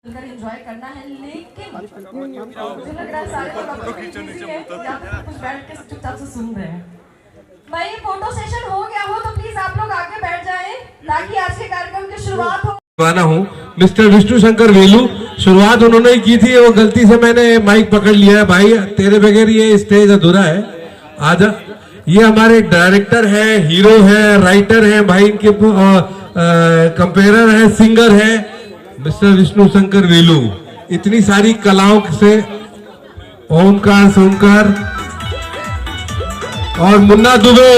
Enjoy करना है, लेकिन मुझे लग रहा है सारे लोग कुछ बैठ के चुपचाप से सुन रहे हैं। भाई फोटो सेशन हो गया हो तो प्लीज आप लोग आगे बैठ जाएं ताकि आज के कार्यक्रम की शुरुआत हो। गाना हूँ मिस्टर विष्णु शंकर वेलू, शुरुआत उन्होंने ही की थी, वो गलती से मैंने माइक पकड़ लिया है। भाई तेरे बगैर ये स्टेज अधूरा है, आजा। ये हमारे डायरेक्टर है, हीरो है, राइटर है, भाई इनके कंपेयर है, सिंगर है, मिस्टर विष्णु शंकर वेलू। इतनी सारी कलाओं से ओमकार सोमकार और मुन्ना दुबे,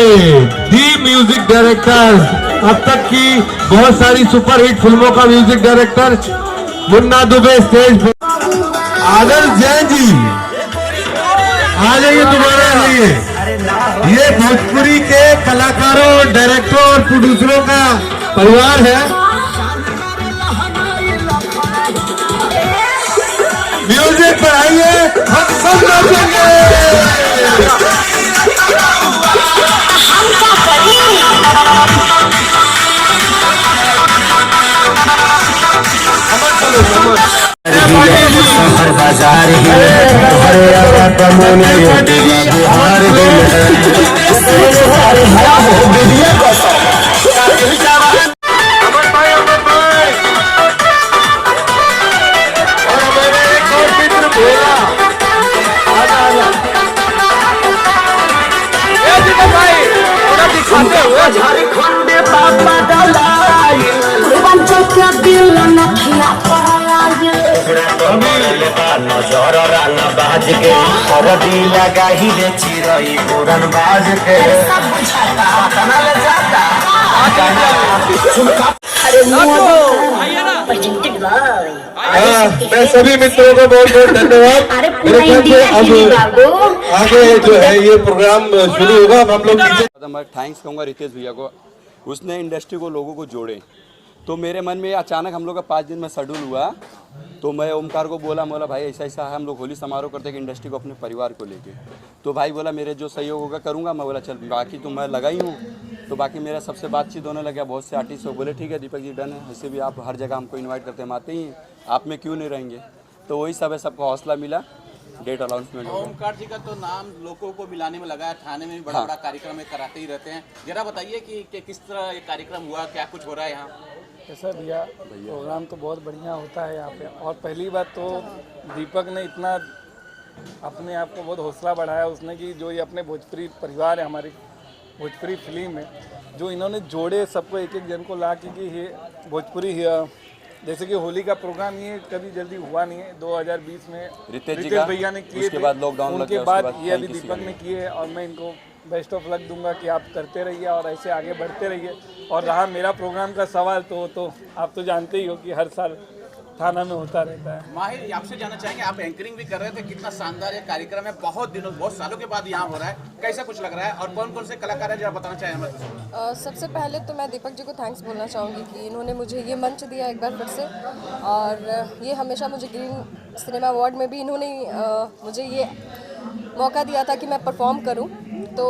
दी म्यूजिक डायरेक्टर, अब तक की बहुत सारी सुपरहिट फिल्मों का music director Munna Dubey stage पर। आदर्श जैन जी आ जाइए, दोबारा आ जाइए। ये भोजपुरी के कलाकारों, डायरेक्टरों और प्रोड्यूसरों का परिवार है। म्यूजिक पर आइए, हम सब नाचेंगे। हर बाजार ही झारखंड पापा डलाई दिल नखिया नजर रान बाज के हरदी लगा ही रे चिरई पुरन बाज के मैं सभी मित्रों को बहुत बहुत धन्यवाद। मेरे ख्याल से अब आगे जो है ये प्रोग्राम शुरू होगा। अब हम लोग मैं थैंक्स कहूँगा रितेश भैया को, उसने इंडस्ट्री को लोगों को जोड़े। तो मेरे मन में अचानक हम लोग का 5 दिन में शेड्यूल हुआ, तो मैं ओमकार को बोला भाई ऐसा ऐसा है, हम लोग होली समारोह करते हैं इंडस्ट्री को अपने परिवार को लेके। तो भाई बोला मेरे जो सहयोग होगा करूँगा। मैं बोला चल, बाकी तो मैं लगा ही हूँ। तो बाकी मेरा सबसे बातचीत होने लगा, बहुत से आर्टिस्ट हो बोले ठीक है दीपक जी डन है, ऐसे भी आप हर जगह हमको इन्वाइट करते हम आते ही, आप में क्यों नहीं रहेंगे। तो वही सब है, सबको हौसला मिला, डेट अनाउंसमेंट हो गया। ओमकार जी का तो नाम लोगों को मिलाने में लगा है, थाने में भी बड़ा बड़ा कार्यक्रम कराते ही रहते हैं। जरा बताइए कि किस तरह ये कार्यक्रम हुआ, क्या कुछ हो रहा है यहाँ? ऐसा भैया प्रोग्राम तो बहुत बढ़िया होता है यहाँ पे। और पहली बात तो दीपक ने इतना अपने आप को बहुत हौसला बढ़ाया उसने कि जो ये अपने भोजपुरी परिवार है, हमारी भोजपुरी फिल्म में जो इन्होंने जोड़े सबको, एक एक जन को ला के ये भोजपुरी जैसे कि होली का प्रोग्राम ये कभी जल्दी हुआ नहीं है। 2020 में रितेश भैया ने किए थे, उनके बाद ये अभी दीपक ने किए। और मैं इनको बेस्ट ऑफ लक दूंगा कि आप करते रहिए और ऐसे आगे बढ़ते रहिए। और रहा मेरा प्रोग्राम का सवाल तो आप तो जानते ही हो कि हर साल थाना में होता रहता है। माहिर, आपसे जानना चाहेंगे, आप एंकरिंग भी कर रहे थे, कितना शानदार ये कार्यक्रम है, बहुत सालों के बाद यहाँ हो रहा है, कैसा कुछ लग रहा है और कौन कौन से कलाकार है जरा बताना चाहें हमें? सबसे पहले तो मैं दीपक जी को थैंक्स बोलना चाहूँगी कि इन्होंने मुझे ये मंच दिया एक बार फिर से। और ये हमेशा मुझे ग्रीन सिनेमा अवार्ड में भी इन्होंने मुझे ये मौका दिया था कि मैं परफॉर्म करूँ। तो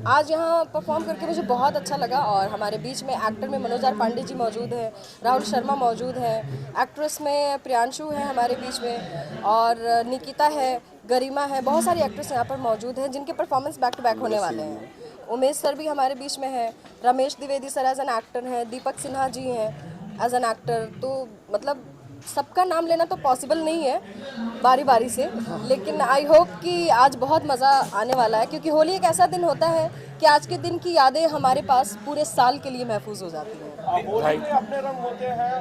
आज यहाँ परफॉर्म करके मुझे बहुत अच्छा लगा। और हमारे बीच में एक्टर में मनोज आर पांडे जी मौजूद हैं, राहुल शर्मा मौजूद हैं, एक्ट्रेस में प्रियांशु है हमारे बीच में, और निकिता है, गरिमा है, बहुत सारी एक्ट्रेस यहाँ पर मौजूद हैं जिनके परफॉर्मेंस बैक टू बैक होने वाले हैं। उमेश सर भी हमारे बीच में है, Ramesh Dwivedi sir as an actor हैं, दीपक सिन्हा जी हैं एज एन एक्टर। तो मतलब सबका नाम लेना तो पॉसिबल नहीं है बारी बारी से, लेकिन आई होप कि आज बहुत मज़ा आने वाला है, क्योंकि होली एक ऐसा दिन होता है कि आज के दिन की यादें हमारे पास पूरे साल के लिए महफूज हो जाती हैं। होली में अपने रंग होते हैं,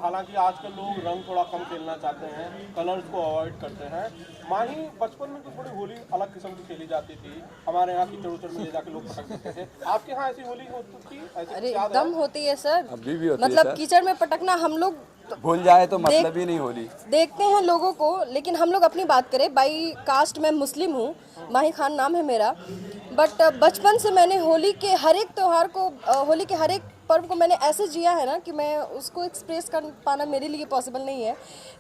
हालांकि आजकल लोग रंग थोड़ा कम खेलना चाहते हैं, कलर्स को अवॉइड करते हैं। माही, बचपन में तो थोड़ी होली अलग किस्म की खेली जाती थी, हमारे यहाँ कीचड़ उचड़ में ले जाके लोग पटक देते थे। आपके यहाँ ऐसी होली होती थी? अरे एकदम होती है सर, अभी भी होती मतलब है कीचड़ में पटकना हम लोग भूल जाए तो मतलब ही नहीं होली। देखते हैं लोगों को, लेकिन हम लोग अपनी बात करें, बाई कास्ट मैं मुस्लिम हूँ, माही खान नाम है मेरा, बट बचपन से मैंने होली के हर एक त्यौहार को, होली के हर एक पर्व को मैंने ऐसे जिया है ना कि मैं उसको एक्सप्रेस कर पाना मेरे लिए पॉसिबल नहीं है।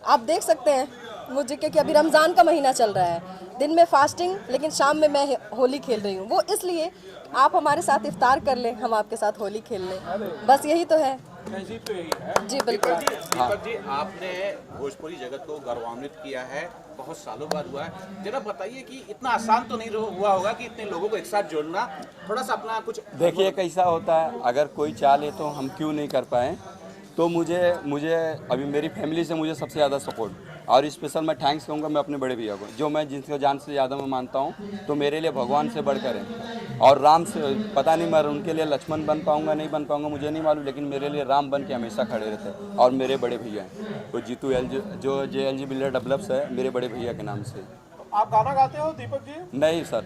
आप देख सकते हैं मुझे, क्योंकि अभी रमज़ान का महीना चल रहा है, दिन में फास्टिंग, लेकिन शाम में मैं होली खेल रही हूँ। वो इसलिए आप हमारे साथ इफ्तार कर लें, हम आपके साथ होली खेल लें, बस यही तो है। तहजीब तो यही है। जी बिल्कुल। दीपक जी आपने भोजपुरी जगत को गौरवान्वित किया है, बहुत सालों बाद हुआ है। जरा बताइए कि इतना आसान तो नहीं हुआ होगा कि इतने लोगों को एक साथ जोड़ना, थोड़ा सा अपना कुछ। देखिए कैसा होता है, अगर कोई चाह ले तो हम क्यों नहीं कर पाए। तो मुझे अभी मेरी फैमिली से मुझे सबसे ज़्यादा सपोर्ट, और स्पेशल मैं थैंक्स कहूँगा मैं अपने बड़े भैया को, जो मैं जिनसे जान से ज़्यादा मैं मानता हूँ, तो मेरे लिए भगवान से बढ़कर है। और राम से पता नहीं मैं उनके लिए लक्ष्मण बन पाऊँगा नहीं बन पाऊँगा मुझे नहीं मालूम, लेकिन मेरे लिए राम बन के हमेशा खड़े रहते हैं। और मेरे बड़े भैया हैं वो जीतू जो JLG बिल्डर डेवलप्स है, मेरे बड़े भैया के नाम से। आप गाना गाते हो दीपक जी? नहीं सर।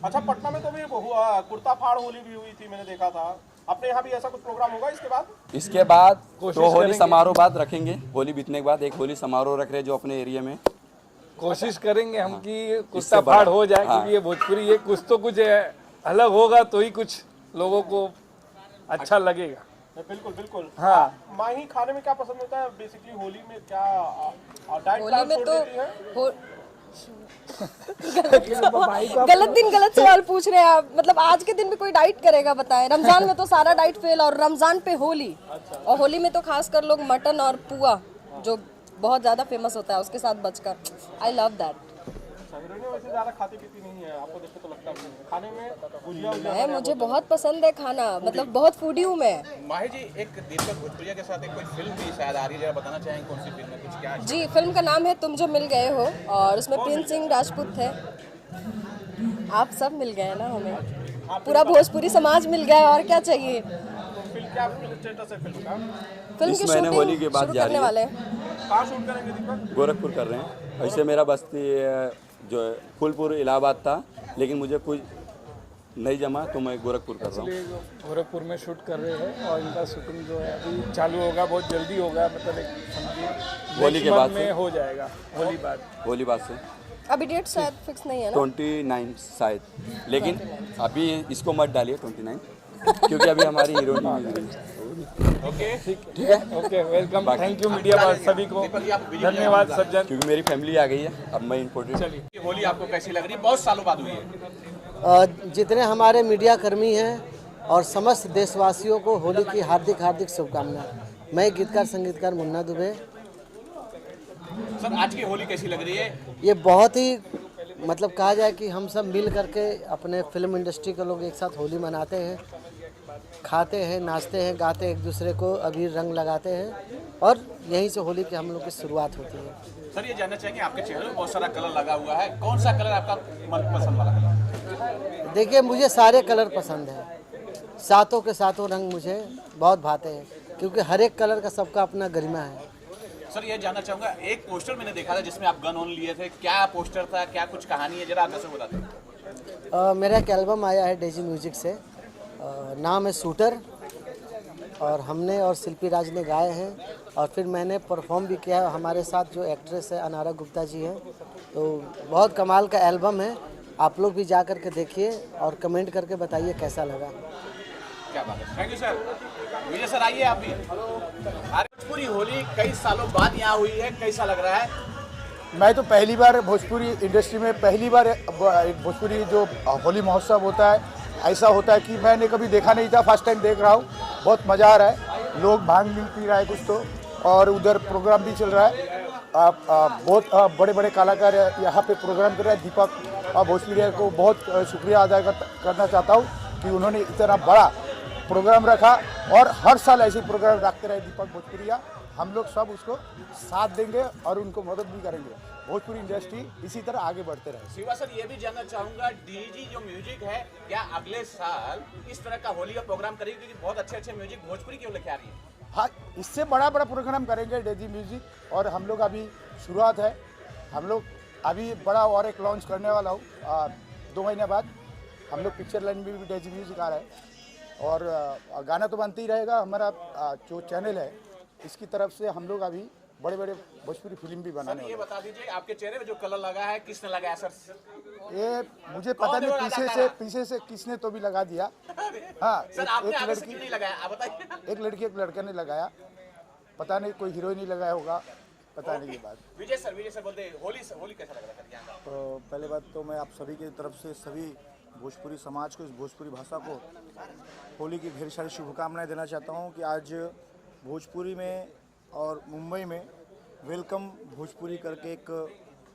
अच्छा, पटना में तो भी हुआ, कुर्ता फाड़ होली भी हुई थी, मैंने देखा था। अपने यहाँ भी ऐसा कुछ प्रोग्राम होगा इसके बाद? इसके बाद तो होली समारोह बाद रखेंगे, होली बीतने के बाद एक होली समारोह रख रहे जो अपने एरिया में। कोशिश करेंगे हम कि कुत्ता फाड़ हो जाए, क्योंकि ये भोजपुरी ये कुछ तो कुछ अलग होगा तो ही कुछ लोगों को अच्छा लगेगा। बिल्कुल बिल्कुल। हाँ। माही खाने में क्या पसंद होता है बेसिकली? होली में क्या डाइट होली प्लान में छोड़ तो देती है? गलत दिन गलत सवाल पूछ रहे हैं आप। मतलब आज के दिन में कोई डाइट करेगा बताएं? रमजान में तो सारा डाइट फेल, और रमजान पे होली। और होली में तो खासकर लोग मटन और पुआ, जो बहुत ज्यादा फेमस होता है, उसके साथ बचकर। I love that. हिरोइनें वैसे ज्यादा खाती पीती नहीं है, आपको देख के तो लगता है। खाने में गुजिया मैं मुझे बहुत पसंद है खाना, मतलब बहुत फूडी हूँ मैं। माही जी, एक दीपक भोजपुरिया के साथ एक कोई फिल्म भी शायद आ रही है, जरा बताना चाहेंगे कौन सी फिल्म है, कुछ क्या है? जी, फिल्म का नाम है तुम जो मिल गए हो, और उसमें प्रिंस सिंह राजपूत है। आप सब मिल गए ना हमें, पूरा भोजपुरी समाज मिल गया है, और क्या चाहिए। फिल्म क्या स्टेटस है फिल्म का? फिल्म की इस महीने होली के शूटिंग बाद शुरू जा रही करने है। वाले हैं। कहाँ शूट करेंगे दीपक? गोरखपुर कर रहे हैं। ऐसे मेरा बस्ती जो है फुलपुर इलाहाबाद था, लेकिन मुझे कुछ नहीं जमा तो मैं गोरखपुर कर रहा हूँ। गोरखपुर में शूट कर रहे हैं, और इनका शूटिंग जो है अभी चालू होगा, बहुत जल्दी होगा, मतलब एक समझिए होली के बाद में हो जाएगा। होली बाद से अभी डेट शायद फिक्स नहीं है ना? 29 शायद, लेकिन अभी इसको मत डालिए 29, क्योंकि अभी हमारी हीरोइन मिल रही है। ठीक है, okay, welcome, thank you media वाले सभी को, धन्यवाद सज्जन। क्योंकि मेरी फैमिली आ गई है, अब मैं इम्पोर्टेंट। ये होली आपको कैसी लग रही है? बहुत सालों बाद हुई है। जितने हमारे मीडिया कर्मी हैं और समस्त देशवासियों को होली की हार्दिक हार्दिक शुभकामनाएं। मैं गीतकार संगीतकार मुन्ना दुबे। सर आज की होली कैसी लग रही है? ये बहुत ही मतलब कहा जाए कि हम सब मिल करके अपने फिल्म इंडस्ट्री के लोग एक साथ होली मनाते हैं, खाते हैं, नाचते हैं, गाते हैं, एक दूसरे को अबीर रंग लगाते हैं, और यहीं से होली की हम लोग की शुरुआत होती है। सर ये जानना चाहेंगे, आपके चेहरे में बहुत सारा कलर लगा हुआ है, कौन सा कलर आपका मनपसंद वाला कलर? देखिए, मुझे सारे कलर पसंद हैं, सातों के सातों रंग मुझे बहुत भाते हैं, क्योंकि हर एक कलर का सबका अपना गरिमा है। सर ये जानना चाहूँगा, एक पोस्टर मैंने देखा था जिसमें आप गन ऑन लिए थे, क्या पोस्टर था, क्या कुछ कहानी है, जरा आप दर्शकों को बताते। मेरा एक एल्बम आया है डेजी म्यूजिक से, नाम है शूटर, और हमने और शिल्पी राज ने गाए हैं, और फिर मैंने परफॉर्म भी किया है। हमारे साथ जो एक्ट्रेस है अनारा गुप्ता जी हैं, तो बहुत कमाल का एल्बम है। आप लोग भी जा कर के देखिए और कमेंट करके बताइए कैसा लगा। क्या बात है, thank you sir. Vijay sir आइए आप भी। भोजपुरी होली कई सालों बाद यहाँ हुई है, कैसा लग रहा है? मैं तो पहली बार भोजपुरी इंडस्ट्री में पहली बार एक भोजपुरी जो होली महोत्सव होता है, ऐसा होता है कि मैंने कभी देखा नहीं था, फर्स्ट टाइम देख रहा हूँ। बहुत मज़ा आ रहा है, लोग भांग भी पी रहा है कुछ तो, और उधर प्रोग्राम भी चल रहा है। बहुत बड़े बड़े कलाकार यहाँ पे प्रोग्राम कर रहे हैं। दीपक भोजपुरिया को बहुत शुक्रिया अदा करना चाहता हूँ कि उन्होंने इतना बड़ा प्रोग्राम रखा, और हर साल ऐसे प्रोग्राम रखते रहे दीपक भोजपुरिया। हम लोग सब उसको साथ देंगे और उनको मदद भी करेंगे। भोजपुरी इंडस्ट्री इसी तरह आगे बढ़ते रहे। शिवा सर ये भी जानना चाहूँगा, डीजी जो म्यूजिक है, क्या अगले साल इस तरह का होली का प्रोग्राम करेगी? क्योंकि बहुत अच्छे अच्छे म्यूजिक भोजपुरी क्यों लेके आ रही है? हाँ, इससे बड़ा बड़ा प्रोग्राम करेंगे डेजी म्यूजिक, और हम लोग अभी शुरुआत है। हम लोग अभी बड़ा और एक लॉन्च करने वाला हूँ 2 महीने बाद। हम लोग पिक्चर लाइन में भी डेजी म्यूजिक आ रहा है, और गाना तो बनते ही रहेगा। हमारा जो चैनल है इसकी तरफ से हम लोग अभी बड़े बड़े भोजपुरी फिल्म भी बनाने वाले हैं। ये बता दीजिए, आपके चेहरे में जो कलर लगा है किसने लगाया सर? ये मुझे पता नहीं, पीछे से किसने तो भी लगा दिया। हाँ, सर आपने आगे से क्यों नहीं लगाया, आप बताइए। एक लड़की एक लड़के ने लगाया, पता नहीं कोई हीरोइन ही लगाया होगा, पता नहीं ये बात। विजय सर बोलते होली कैसा लग रहा है यहाँ का? तो पहले बात तो मैं आप सभी की तरफ से सभी भोजपुरी समाज को, इस भोजपुरी भाषा को होली की ढेर सारी शुभकामनाएं देना चाहता हूं कि आज भोजपुरी में और मुंबई में वेलकम भोजपुरी करके एक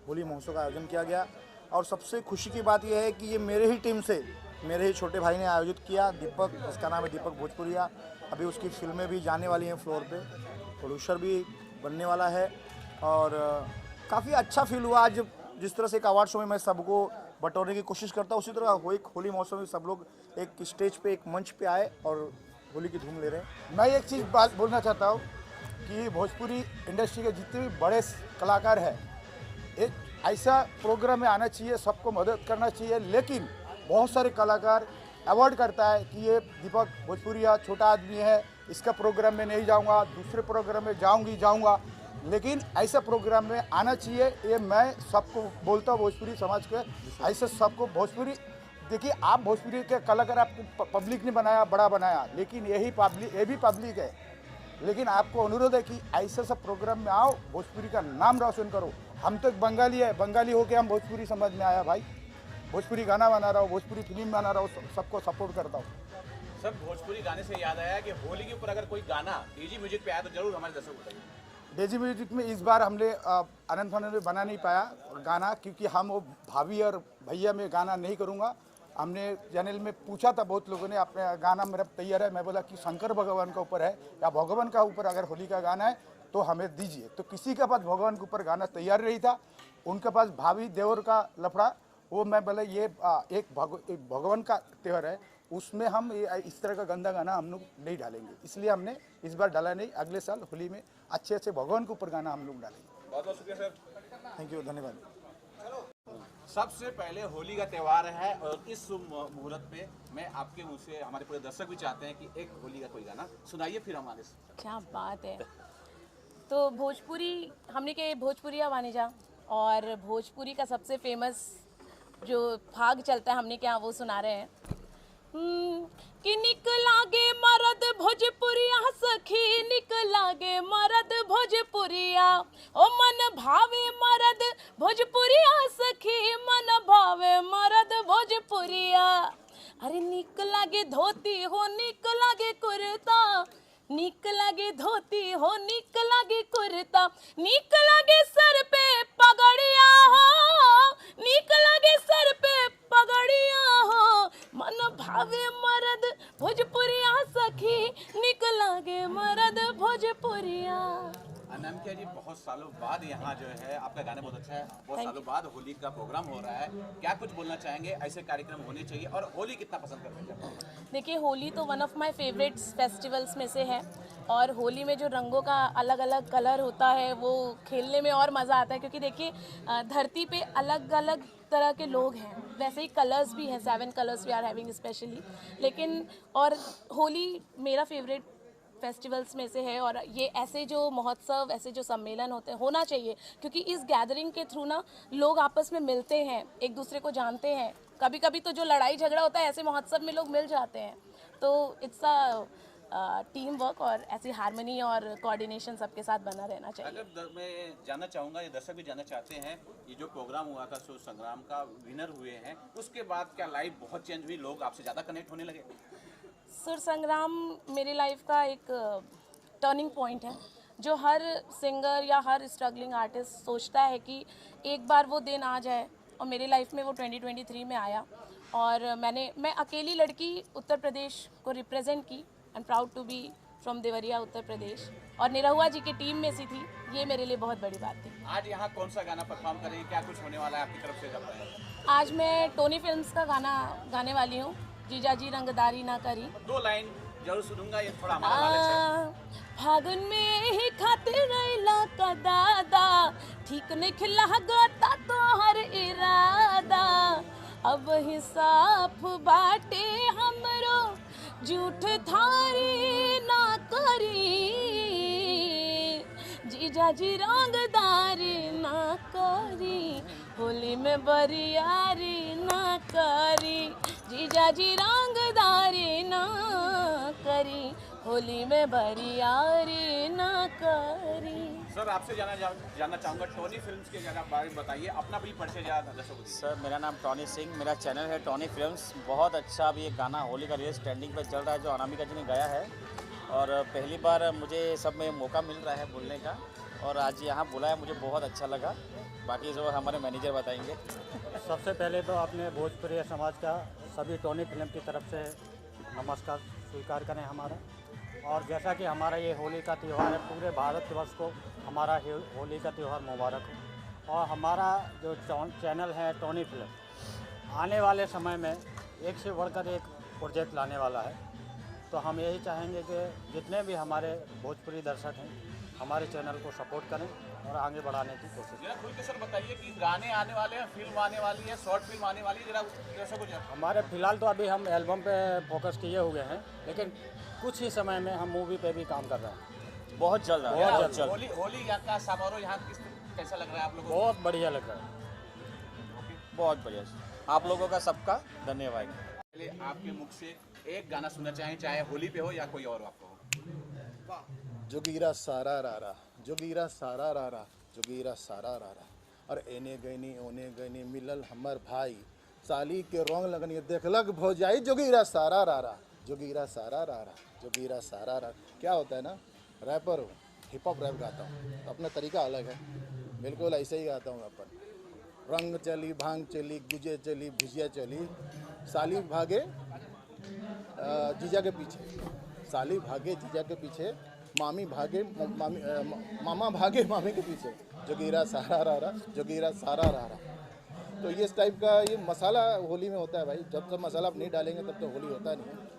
होली महोत्सव का आयोजन किया गया। और सबसे खुशी की बात यह है कि ये मेरे ही टीम से, मेरे ही छोटे भाई ने आयोजित किया, दीपक, उसका नाम है दीपक भोजपुरिया। अभी उसकी फिल्में भी जाने वाली हैं फ्लोर पे, प्रोड्यूसर भी बनने वाला है। और काफ़ी अच्छा फील हुआ आज, जिस तरह से एक अवार्ड शो में मैं सबको बटोरने की कोशिश करता हूँ, उसी तरह एक होली महोत्सव में सब लोग एक स्टेज पे, एक मंच पे आए और होली की धूम ले रहे हैं। मैं एक चीज़ बात बोलना चाहता हूँ कि भोजपुरी इंडस्ट्री के जितने भी बड़े कलाकार हैं, एक ऐसा प्रोग्राम में आना चाहिए, सबको मदद करना चाहिए। लेकिन बहुत सारे कलाकार अवॉइड करता है कि ये दीपक भोजपुरिया छोटा आदमी है, इसका प्रोग्राम में नहीं जाऊंगा, दूसरे प्रोग्राम में जाऊंगा। लेकिन ऐसा प्रोग्राम में आना चाहिए, ये मैं सबको बोलता हूँ, भोजपुरी समाज के ऐसे सबको। भोजपुरी देखिए, आप भोजपुरी के कलाकार, आपको पब्लिक ने बनाया, बड़ा बनाया, लेकिन ये भी पब्लिक है। लेकिन आपको अनुरोध है कि ऐसा सब प्रोग्राम में आओ, भोजपुरी का नाम रोशन करो। हम तो एक बंगाली है, बंगाली होके हम भोजपुरी समझ में आया भाई, भोजपुरी गाना बना रहा हूँ, भोजपुरी फिल्म बना रहा हूँ, सबको सपोर्ट करता हूँ। सर, भोजपुरी गाने से याद आया कि होली के ऊपर अगर कोई गाना डीजी म्यूजिक पे आया तो जरूर हमारे दर्शक बताइए। डीजी म्यूजिक में इस बार हमने अनंत फानंद में बना नहीं पाया गाना, क्योंकि हम वो भाभी और भैया में गाना नहीं करूँगा। हमने चैनल में पूछा था, बहुत लोगों ने अपने गाना मेरा तैयार है, मैं बोला कि शंकर भगवान का ऊपर है या भगवान का ऊपर अगर होली का गाना है तो हमें दीजिए। तो किसी के पास भगवान के ऊपर गाना तैयार नहीं था, उनके पास भाभी देवर का लफड़ा, वो मैं बोला ये एक भगवान का त्यौहार है, उसमें हम इस तरह का गंदा गाना हम लोग नहीं डालेंगे, इसलिए हमने इस बार डाला नहीं। अगले साल होली में अच्छे अच्छे भगवान के ऊपर गाना हम लोग डालेंगे। बहुत बहुत शुक्रिया सर, थैंक यू, धन्यवाद। सबसे पहले होली का त्यौहार है और इस मुहूर्त पे मैं आपके मुंह से, हमारे पूरे दर्शक भी चाहते हैं कि एक होली का कोई गाना सुनाइए फिर हमारे से। क्या बात है। तो भोजपुरी, हमने के भोजपुरिया वानिजा, और भोजपुरी का सबसे फेमस जो भाग चलता है हमने क्या वो सुना रहे हैं कि निकलागे मरद भोजपुरिया सखी, निकलागे मरद भोजपुरिया, ओ मन भावे मरद भोजपुरिया सखी, मन भावे मरद भोजपुरिया। अरे निकलागे धोती हो, निकलागे कुर्ता, निकलागे धोती हो, निकलागे कुर्ता, निकलागे सर पे पगड़िया हो, निकलागे सर पे पगड़िया हो, मन भावे मरद भोजपुरिया सखी, निकलागे मरद भोजपुरिया। अनामिका जी, बहुत सालों बाद यहाँ जो है आपका गाना बहुत अच्छा है, बहुत सालों बाद होली का प्रोग्राम हो रहा है, क्या कुछ बोलना चाहेंगे? ऐसे कार्यक्रम होने चाहिए और होली कितना पसंद करते हैं? देखिए, होली तो one of my favourites festivals में से है, और होली में जो रंगों का अलग अलग कलर होता है वो खेलने में और मज़ा आता है, क्योंकि देखिए धरती पे अलग अलग तरह के लोग हैं, वैसे ही कलर्स भी हैं, 7 colours we are having specially. लेकिन और होली मेरा फेवरेट फेस्टिवल्स में से है, और ये ऐसे जो महोत्सव, ऐसे जो सम्मेलन होते हैं होना चाहिए, क्योंकि इस गैदरिंग के थ्रू ना लोग आपस में मिलते हैं, एक दूसरे को जानते हैं। कभी कभी तो जो लड़ाई झगड़ा होता है ऐसे महोत्सव में लोग मिल जाते हैं, तो इट्स अ टीम वर्क और ऐसी हार्मनी और कोऑर्डिनेशन सबके साथ बना रहना चाहिए। अगर मैं जानना चाहूँगा, ये दर्शक भी जानना चाहते हैं, ये जो प्रोग्राम हुआ था सुर संग्राम का, विनर हुए हैं, उसके बाद क्या लाइफ बहुत चेंज हुई, लोग आपसे ज़्यादा कनेक्ट होने लगे? सुर संग्राम मेरी लाइफ का एक टर्निंग पॉइंट है, जो हर सिंगर या हर स्ट्रगलिंग आर्टिस्ट सोचता है कि एक बार वो दिन आ जाए, और मेरी लाइफ में वो 2023 में आया। और मैं अकेली लड़की उत्तर प्रदेश को रिप्रेजेंट की, I am proud to be from Deoria Uttar Pradesh, और निरहुआ जी की टीम में से थी, ये मेरे लिए बहुत बड़ी बात थी। आज यहाँ कौन सा गाना परफॉर्म करेंगे, क्या कुछ होने वाला है आपकी तरफ से? आज मैं टोनी फिल्म्स का गाना गाने वाली हूँ, जीजा जी रंगदारी ना करी। 2 लाइन जरूर सुनूंगा, ये थोड़ा हमारा नॉलेज है। फागुन में ही खातिर रैला का दादा, ठीक नहीं खिला गता तो हर इरादा, अब हिसाब बाटे हमरो, झूठ थारी ना करी, जीजा जी रंगदारी ना करी, होली में बरियारी ना करी, जीजा जी रंगदारी ना करी, होली में बरियारी ना करी। सर आपसे जानना चाहूँगा टॉनी फिल्म्स के जरा बारे में बताइए, अपना भी परिचय ज़्यादा दर्शकों को। सर मेरा नाम टॉनी सिंह, मेरा चैनल है टॉनी फिल्म्स। बहुत अच्छा अभी एक गाना होली का रिलीज ट्रेंडिंग पे चल रहा है जो अनामिका जी ने गाया है, और पहली बार मुझे सब में मौका मिल रहा है बोलने का, और आज यहाँ बुलाया, मुझे बहुत अच्छा लगा। बाकी जो हमारे मैनेजर बताएंगे। सबसे पहले तो अपने भोजपुरी समाज का सभी टॉनी फिल्म की तरफ से नमस्कार स्वीकार करें हमारा। और जैसा कि हमारा ये होली का त्यौहार है, पूरे भारतवर्ष को हमारा होली का त्यौहार मुबारक हो। और हमारा जो चैनल है टॉनी फिल्म, आने वाले समय में एक से बढ़कर एक प्रोजेक्ट लाने वाला है। तो हम यही चाहेंगे कि जितने भी हमारे भोजपुरी दर्शक हैं हमारे चैनल को सपोर्ट करें और आगे बढ़ाने की कोशिश करें। जरा खुल के सर बताइए कि गाने आने वाले हैं, फिल्म आने वाली है, शॉर्ट फिल्म आने वाली है, जरा दर्शकों को। हमारे फिलहाल तो अभी हम एल्बम पे फोकस किए हुए हैं, लेकिन कुछ ही समय में हम मूवी पे भी काम कर रहे हैं। बहुत जल्द बहुत जल्द। होली यहाँ का समारोह यहाँ कैसा लग रहा है आप लोगों को? बहुत बढ़िया लग रहा है, बहुत बढ़िया। आप लोगों का सबका धन्यवाद। पहले आपके मुख से एक गाना सुनना चाहें, चाहे होली पे हो या कोई और आपको हो। जोगीरा सारा रारा, जोगीरा सारा रारा, जोगीरा सारा रारा, और एने गैनी ओने गैनी मिलल हमर भाई, साली के रंग लगनी देखलक भौजाई, जोगीरा सारा रारा, जोगीरा सारा रारा, जोगीरा सारा रारा। क्या होता है ना, रैपर हूँ, हिप हॉप रैप गाता हूँ, अपना तरीका अलग है, बिल्कुल ऐसे ही गाता हूँ अपन। रंग चली भांग चली गुजे चली भुजिया चली, साली भागे जीजा के पीछे, साली भागे जीजा के पीछे, मामी भागे मामा भागे मामी के पीछे, जोगीरा सारा रारा, जोगीरा सारा रारा। तो ये इस टाइप का ये मसाला होली में होता है भाई, जब तक मसाला आप नहीं डालेंगे तब तो होली होता नहीं है।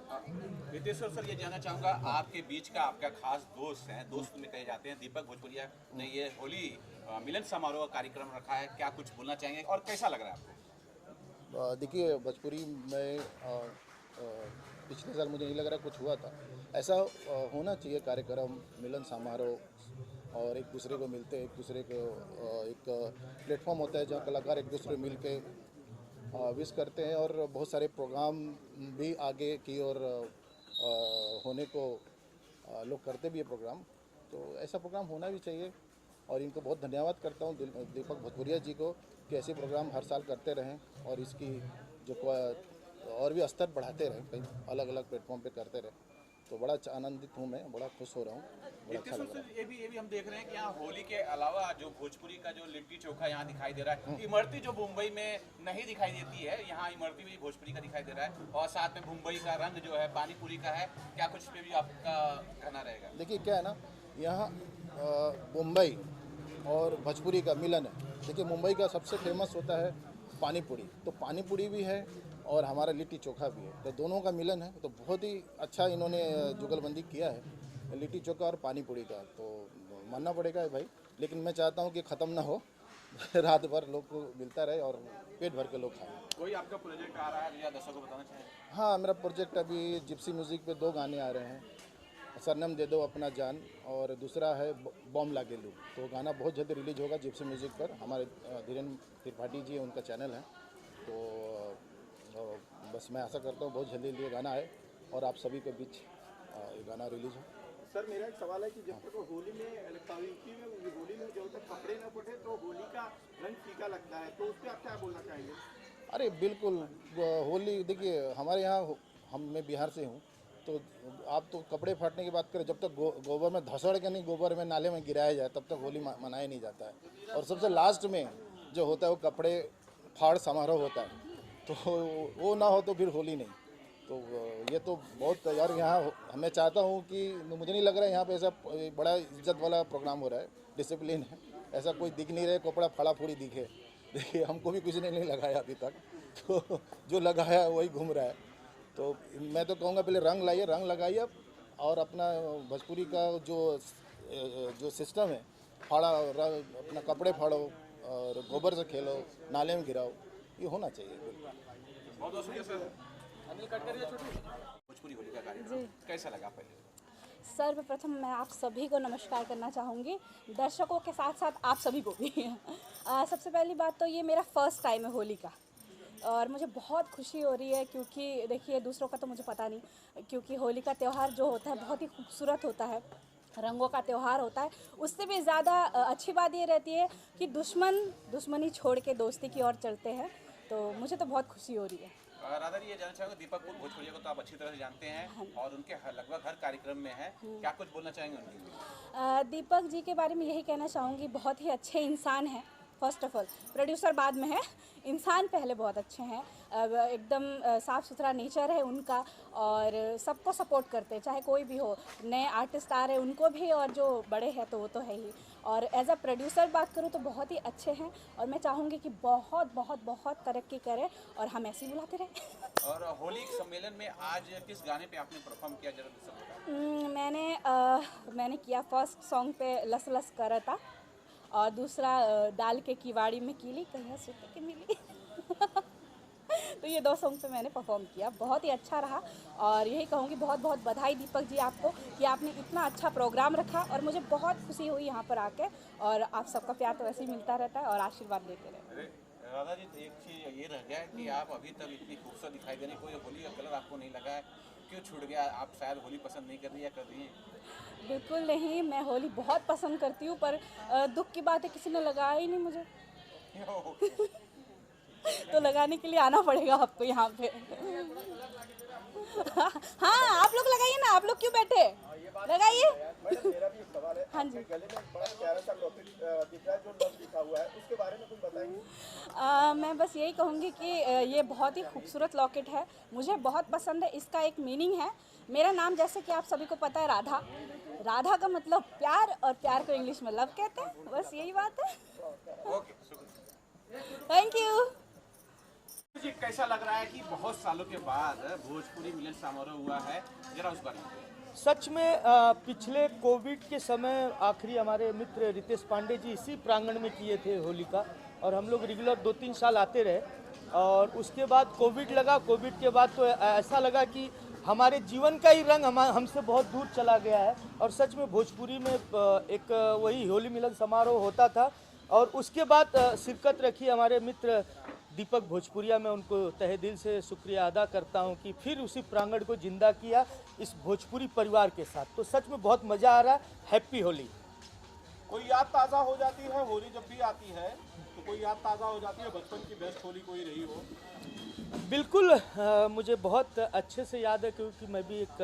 रितेश्वर सर ये जानना चाहूँगा, आपके बीच का आपका खास दोस्त है, दोस्त में कहे जाते हैं, दीपक भोजपुरिया ने ये होली मिलन समारोह कार्यक्रम रखा है, क्या कुछ बोलना चाहेंगे और कैसा लग रहा है आपको? देखिए भोजपुरी में पिछले साल मुझे नहीं लग रहा कुछ हुआ था, ऐसा होना चाहिए कार्यक्रम, मिलन समारोह, और एक दूसरे को मिलते हैं, एक दूसरे को एक प्लेटफॉर्म होता है जहाँ कलाकार एक दूसरे मिल के विश करते हैं, और बहुत सारे प्रोग्राम भी आगे की और होने को लोग करते भी है प्रोग्राम, तो ऐसा प्रोग्राम होना भी चाहिए। और इनको बहुत धन्यवाद करता हूँ दीपक भोजपुरिया जी को कि ऐसे प्रोग्राम हर साल करते रहें और इसकी जो और भी स्तर बढ़ाते रहें, कहीं अलग अलग प्लेटफॉर्म पे करते रहें। तो बड़ा आनंदित हूँ मैं, बड़ा खुश हो रहा हूँ, बड़ा अच्छा लग रहा है। ये भी हम देख रहे हैं कि यहाँ होली के अलावा जो भोजपुरी का जो लिट्टी चोखा यहाँ दिखाई दे रहा है, इमरती जो मुंबई में नहीं दिखाई देती है, यहाँ इमरती भी भोजपुरी का दिखाई दे रहा है, और साथ में मुंबई का रंग जो है पानी पूरी का है, क्या कुछ पे भी आपका कहना रहेगा? देखिए क्या है ना, यहाँ मुंबई और भोजपुरी का मिलन है। देखिए मुंबई का सबसे फेमस होता है पानी पूरी, तो पानी पूरी भी है और हमारा लिट्टी चोखा भी है, तो दोनों का मिलन है। तो बहुत ही अच्छा इन्होंने जुगलबंदी किया है लिट्टी चोखा और पानी पूरी का, तो मानना पड़ेगा भाई। लेकिन मैं चाहता हूँ कि ख़त्म ना हो, रात भर लोग को मिलता रहे और पेट भर के लोग खाएं। कोई आपका प्रोजेक्ट आ रहा है या दर्शकों को बताना चाहिए? हाँ, मेरा प्रोजेक्ट अभी जिप्सी म्यूज़िक पे 2 गाने आ रहे हैं, सरनम दे दो अपना जान, और दूसरा है बॉम लागे लू। तो गाना बहुत जल्दी रिलीज होगा जिप्सी म्यूज़िक पर, हमारे धीरेन्द्र त्रिपाठी जी उनका चैनल है। तो बस मैं आशा करता हूँ बहुत जल्दी ये गाना आए और आप सभी के बीच ये गाना रिलीज हो। सर मेरा एक सवाल है कि जब तक होली में जब तक कपड़े न फटे तो होली का रंग फीका लगता है, तो उस पर आप क्या बोलना चाहेंगे? अरे बिल्कुल, होली देखिए हमारे यहाँ मैं बिहार से हूँ, तो आप तो कपड़े फाटने की बात करें, जब तक गोबर में धसड़ के नहीं, गोबर में नाले में गिराया जाए तब तक होली मनाया नहीं जाता है। और सबसे लास्ट में जो होता है वो कपड़े फाड़ समारोह होता है, तो वो ना हो तो फिर होली नहीं। तो ये तो बहुत यार, यहाँ मैं चाहता हूँ कि मुझे नहीं लग रहा है यहाँ पे ऐसा बड़ा इज्जत वाला प्रोग्राम हो रहा है, डिसिप्लिन है, ऐसा कोई दिख नहीं रहा है कपड़ा फाड़ा फूड़ी दिखे। देखिए हमको भी किसी ने नहीं लगाया अभी तक, तो जो लगाया वही घूम रहा है। तो मैं तो कहूँगा पहले रंग लाइए, रंग लगाइए, और अपना भोजपुरी का जो सिस्टम है, फाड़ा अपना कपड़े फाड़ो और गोबर से खेलो, नाले में गिराओ, ये होना चाहिए। बहुत बहुत शुक्रिया सर। अनिल कटकरिया भोजपुरी होली का कार्यक्रम कैसा लगा? पहले सर्वप्रथम मैं आप सभी को नमस्कार करना चाहूँगी, दर्शकों के साथ साथ आप सभी को भी। सबसे पहली बात तो ये मेरा फर्स्ट टाइम है होली का, और मुझे बहुत खुशी हो रही है, क्योंकि देखिए दूसरों का तो मुझे पता नहीं, क्योंकि होली का त्यौहार जो होता है बहुत ही खूबसूरत होता है, रंगों का त्यौहार होता है, उससे भी ज़्यादा अच्छी बात ये रहती है कि दुश्मनी छोड़ के दोस्ती की ओर चलते हैं। तो मुझे तो बहुत खुशी हो रही है। राधा जी, ये जानना चाहूँगा, दीपक भोजपुरिया को तो आप अच्छी तरह से जानते हैं और उनके लगभग हर कार्यक्रम में हैं, क्या कुछ बोलना चाहेंगे उनके लिए? दीपक जी के बारे में यही कहना चाहूँगी, बहुत ही अच्छे इंसान हैं। फर्स्ट ऑफ ऑल प्रोड्यूसर बाद में है, इंसान पहले बहुत अच्छे हैं। एकदम साफ़ सुथरा नेचर है उनका और सबको सपोर्ट करते हैं, चाहे कोई भी हो। नए आर्टिस्ट आ रहे हैं उनको भी, और जो बड़े हैं तो वो तो है ही। और एज अ प्रोड्यूसर बात करूँ तो बहुत ही अच्छे हैं और मैं चाहूँगी कि बहुत बहुत बहुत तरक्की करें और हम ऐसे ही बुलाते रहें। और होली सम्मेलन में आज किस गाने पे आपने परफॉर्म किया, जरा सब बताएं। मैंने किया फर्स्ट सॉन्ग पे लस लस करा था और दूसरा दाल के किवाड़ी में कीली कहिया सुते के मिली तो ये 2 सॉन्ग पे मैंने परफॉर्म किया, बहुत ही अच्छा रहा। और यही कहूँगी बहुत बहुत बधाई दीपक जी आपको कि आपने इतना अच्छा प्रोग्राम रखा और मुझे बहुत खुशी हुई यहाँ पर आके। और आप सबका प्यार तो वैसे ही मिलता रहता है और आशीर्वाद देते रहे। राधा जी, एक चीज़ ये रह गया है कि आप अभी तक इतनी खूबसूरत दिखाई दे रही, कोई होली का कलर आपको नहीं लगा है, क्यों छूट गया? आप शायद होली पसंद नहीं कर रही या कर रही हैं? बिल्कुल नहीं, मैं होली बहुत पसंद करती हूँ, पर दुख की बात है किसी ने लगाया ही नहीं मुझे तो लगाने के लिए आना पड़ेगा आपको यहाँ पे हाँ, आप लोग लगाइए ना, आप लोग क्यों बैठे, लगाइए। हाँ जी, मैं बस यही कहूँगी कि ये बहुत ही खूबसूरत लॉकेट है, मुझे बहुत पसंद है। इसका एक मीनिंग है, मेरा नाम जैसे कि आप सभी को पता है राधा, राधा का मतलब प्यार, और प्यार को इंग्लिश में लव कहते हैं, बस यही बात है। थैंक यू जी। कैसा लग रहा है कि बहुत सालों के बाद भोजपुरी मिलन समारोह हुआ है, जरा उस बारे में। सच में पिछले कोविड के समय आखिरी हमारे मित्र रितेश पांडे जी इसी प्रांगण में किए थे होली का, और हम लोग रेगुलर 2-3 साल आते रहे। और उसके बाद कोविड लगा, कोविड के बाद तो ऐसा लगा कि हमारे जीवन का ही रंग हमसे बहुत दूर चला गया है। और सच में भोजपुरी में एक वही होली मिलन समारोह होता था, और उसके बाद शिरकत रखी हमारे मित्र दीपक भोजपुरिया। मैं उनको तहे दिल से शुक्रिया अदा करता हूं कि फिर उसी प्रांगण को जिंदा किया इस भोजपुरी परिवार के साथ। तो सच में बहुत मज़ा आ रहा है। हैप्पी होली। कोई याद ताज़ा हो जाती है होली जब भी आती है, तो कोई याद ताज़ा हो जाती है बचपन की बेस्ट होली कोई रही हो? बिल्कुल, मुझे बहुत अच्छे से याद है, क्योंकि मैं भी एक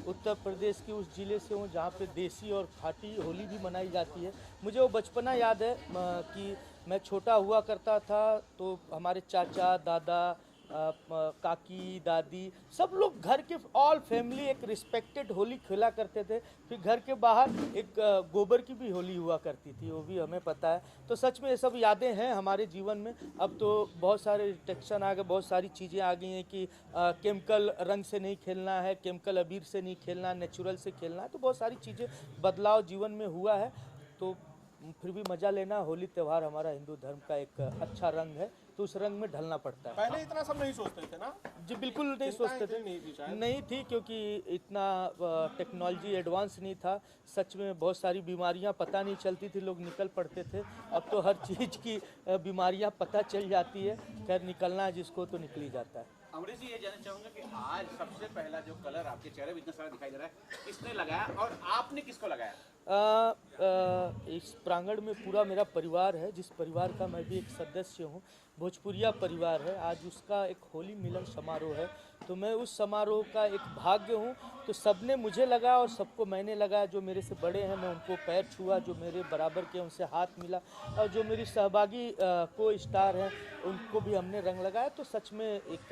उत्तर प्रदेश की उस ज़िले से हूँ जहाँ पे देसी और खाटी होली भी मनाई जाती है। मुझे वो बचपना याद है कि मैं छोटा हुआ करता था तो हमारे चाचा, दादा, काकी, दादी, सब लोग घर के ऑल फैमिली एक रिस्पेक्टेड होली खेला करते थे। फिर घर के बाहर एक गोबर की भी होली हुआ करती थी, वो भी हमें पता है। तो सच में ये सब यादें हैं हमारे जीवन में। अब तो बहुत सारे रिस्ट्रिक्शन आ गए, बहुत सारी चीज़ें आ गई हैं कि केमिकल रंग से नहीं खेलना है, केमिकल अबीर से नहीं खेलना, नेचुरल से खेलना है। तो बहुत सारी चीज़ें बदलाव जीवन में हुआ है, तो फिर भी मज़ा लेना। होली त्यौहार हमारा हिंदू धर्म का एक अच्छा रंग है, तो उस रंग में ढलना पड़ता है। पहले इतना सब नहीं सोचते थे ना? जी बिल्कुल नहीं सोचते थे, नहीं थी, क्योंकि इतना टेक्नोलॉजी एडवांस नहीं था। सच में बहुत सारी बीमारियां पता नहीं चलती थी, लोग निकल पड़ते थे। अब तो हर चीज़ की बीमारियां पता चल जाती है, खैर निकलना है जिसको तो निकल ही जाता है। अमरीश जी, ये जानना चाहूँगा कि आज सबसे पहला जो कलर आपके चेहरे में इतना सारा दिखाई दे रहा है, किसने लगाया और आपने किसको लगाया? इस प्रांगण में पूरा मेरा परिवार है, जिस परिवार का मैं भी एक सदस्य हूँ। भोजपुरिया परिवार है, आज उसका एक होली मिलन समारोह है, तो मैं उस समारोह का एक भाग्य हूँ। तो सबने मुझे लगाया और सबको मैंने लगाया। जो मेरे से बड़े हैं मैं उनको पैर छुआ, जो मेरे बराबर के उनसे हाथ मिला, और जो मेरी सहभागी को स्टार हैं उनको भी हमने रंग लगाया। तो सच में एक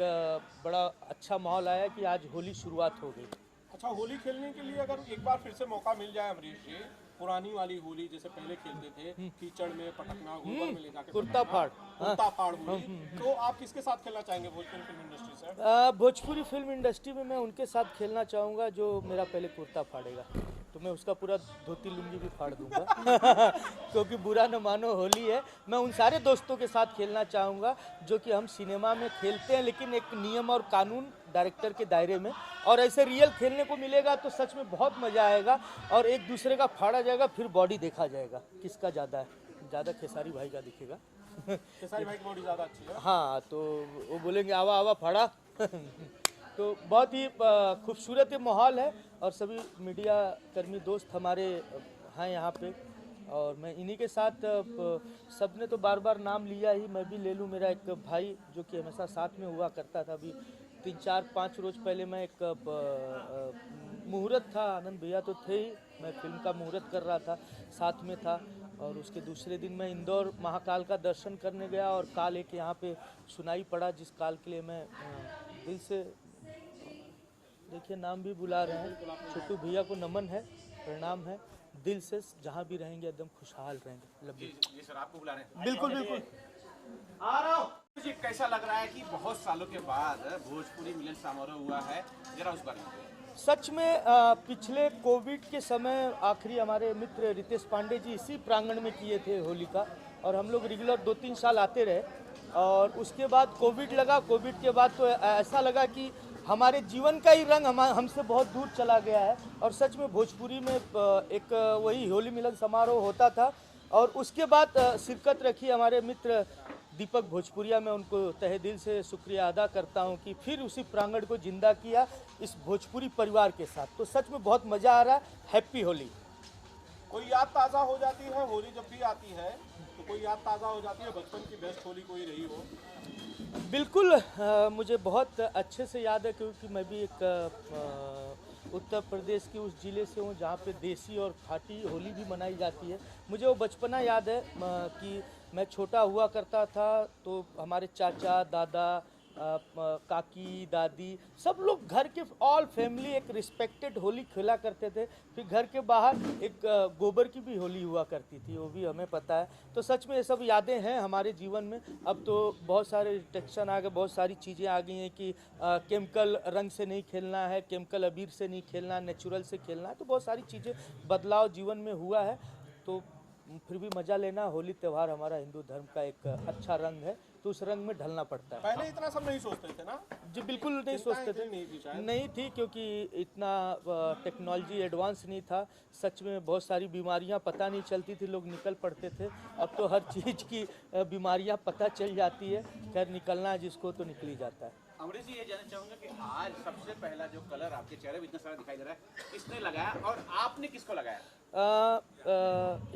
बड़ा अच्छा माहौल आया कि आज होली शुरुआत हो गई। अच्छा, होली खेलने के लिए अगर एक बार फिर से मौका मिल जाए अमरीश जी, पुरानी वाली होली जैसे पहले खेलते थे, कीचड़ में पटकना, गोबर में ले जाके कुर्ता फाड़ होली, तो आप किसके साथ खेलना चाहेंगे भोजपुरी फिल्म इंडस्ट्री से? भोजपुरी फिल्म इंडस्ट्री में मैं उनके साथ खेलना चाहूँगा जो मेरा पहले कुर्ता फाड़ेगा, तो मैं उसका पूरा धोती लुंगी भी फाड़ दूंगा क्योंकि बुरा न मानो होली है। मैं उन सारे दोस्तों के साथ खेलना चाहूँगा जो कि हम सिनेमा में खेलते हैं, लेकिन एक नियम और कानून डायरेक्टर के दायरे में, और ऐसे रियल खेलने को मिलेगा तो सच में बहुत मज़ा आएगा। और एक दूसरे का फाड़ा जाएगा, फिर बॉडी देखा जाएगा किसका ज़्यादा है। ज़्यादा खेसारी भाई का दिखेगा। खेसारी भाई की बॉडी ज़्यादा अच्छी है। हाँ, तो वो बोलेंगे आवा आवा फाड़ा तो बहुत ही खूबसूरत ये माहौल है और सभी मीडिया कर्मी दोस्त हमारे हैं यहाँ पे और मैं इन्हीं के साथ सबने तो बार बार नाम लिया ही, मैं भी ले लूँ। मेरा एक भाई जो कि हमेशा साथ में हुआ करता था, अभी 3-4-5 रोज पहले मैं एक मुहूर्त था, आनंद भैया तो थे ही, मैं फिल्म का मुहूर्त कर रहा था, साथ में था। और उसके दूसरे दिन मैं इंदौर महाकाल का दर्शन करने गया और काल एक यहाँ पे सुनाई पड़ा, जिस काल के लिए मैं दिल से, देखिए नाम भी बुला रहे हैं, छोटू भैया को नमन है, प्रणाम है, दिल से जहाँ भी रहेंगे एकदम खुशहाल रहेंगे। जी सर, आपको बुला रहे हैं। बिल्कुल बिल्कुल आ रहा हूँ। मुझे कैसा लग रहा है कि बहुत सालों के बाद भोजपुरी मिलन समारोह हुआ है, जरा उस बारे में। सच में पिछले कोविड के समय आखिरी हमारे मित्र रितेश पांडे जी इसी प्रांगण में किए थे होली का, और हम लोग रेगुलर 2-3 साल आते रहे। और उसके बाद कोविड लगा, कोविड के बाद तो ऐसा लगा कि हमारे जीवन का ही रंग हमसे बहुत दूर चला गया है। और सच में भोजपुरी में एक वही होली मिलन समारोह होता था, और उसके बाद शिरकत रखी हमारे मित्र दीपक भोजपुरिया, मैं उनको तहे दिल से शुक्रिया अदा करता हूं कि फिर उसी प्रांगण को जिंदा किया इस भोजपुरी परिवार के साथ। तो सच में बहुत मज़ा आ रहा है। हैप्पी होली। कोई याद ताज़ा हो जाती है होली जब भी आती है, तो कोई याद ताज़ा हो जाती है बचपन की बेस्ट होली कोई रही हो? बिल्कुल मुझे बहुत अच्छे से याद है, क्योंकि मैं भी एक उत्तर प्रदेश के उस ज़िले से हूँ जहाँ पे देसी और खाटी होली भी मनाई जाती है। मुझे वो बचपना याद है कि मैं छोटा हुआ करता था, तो हमारे चाचा दादा काकी दादी सब लोग घर के ऑल फैमिली एक रिस्पेक्टेड होली खेला करते थे। फिर घर के बाहर एक गोबर की भी होली हुआ करती थी, वो भी हमें पता है। तो सच में ये सब यादें हैं हमारे जीवन में। अब तो बहुत सारे रिस्ट्रिक्शन आ गए, बहुत सारी चीज़ें आ गई हैं कि केमिकल रंग से नहीं खेलना है, केमिकल अबीर से नहीं खेलना, नेचुरल से खेलना है। तो बहुत सारी चीज़ें बदलाव जीवन में हुआ है, तो फिर भी मज़ा लेना। होली त्यौहार हमारा हिंदू धर्म का एक अच्छा रंग है, तो उस रंग में ढलना पड़ता है। पहले इतना सब नहीं सोचते थे ना? जी बिल्कुल नहीं सोचते थे, नहीं थी, क्योंकि इतना टेक्नोलॉजी एडवांस नहीं था। सच में बहुत सारी बीमारियां पता नहीं चलती थी, लोग निकल पड़ते थे। अब तो हर चीज़ की बीमारियां पता चल जाती है, खैर निकलना है जिसको तो निकल ही जाता है। अमरीश जी, ये जानना चाहूँगा कि आज सबसे पहला जो कलर आपके चेहरे पे इतना सारा दिखाई दे रहा है, किसने लगाया और आपने किसको लगाया?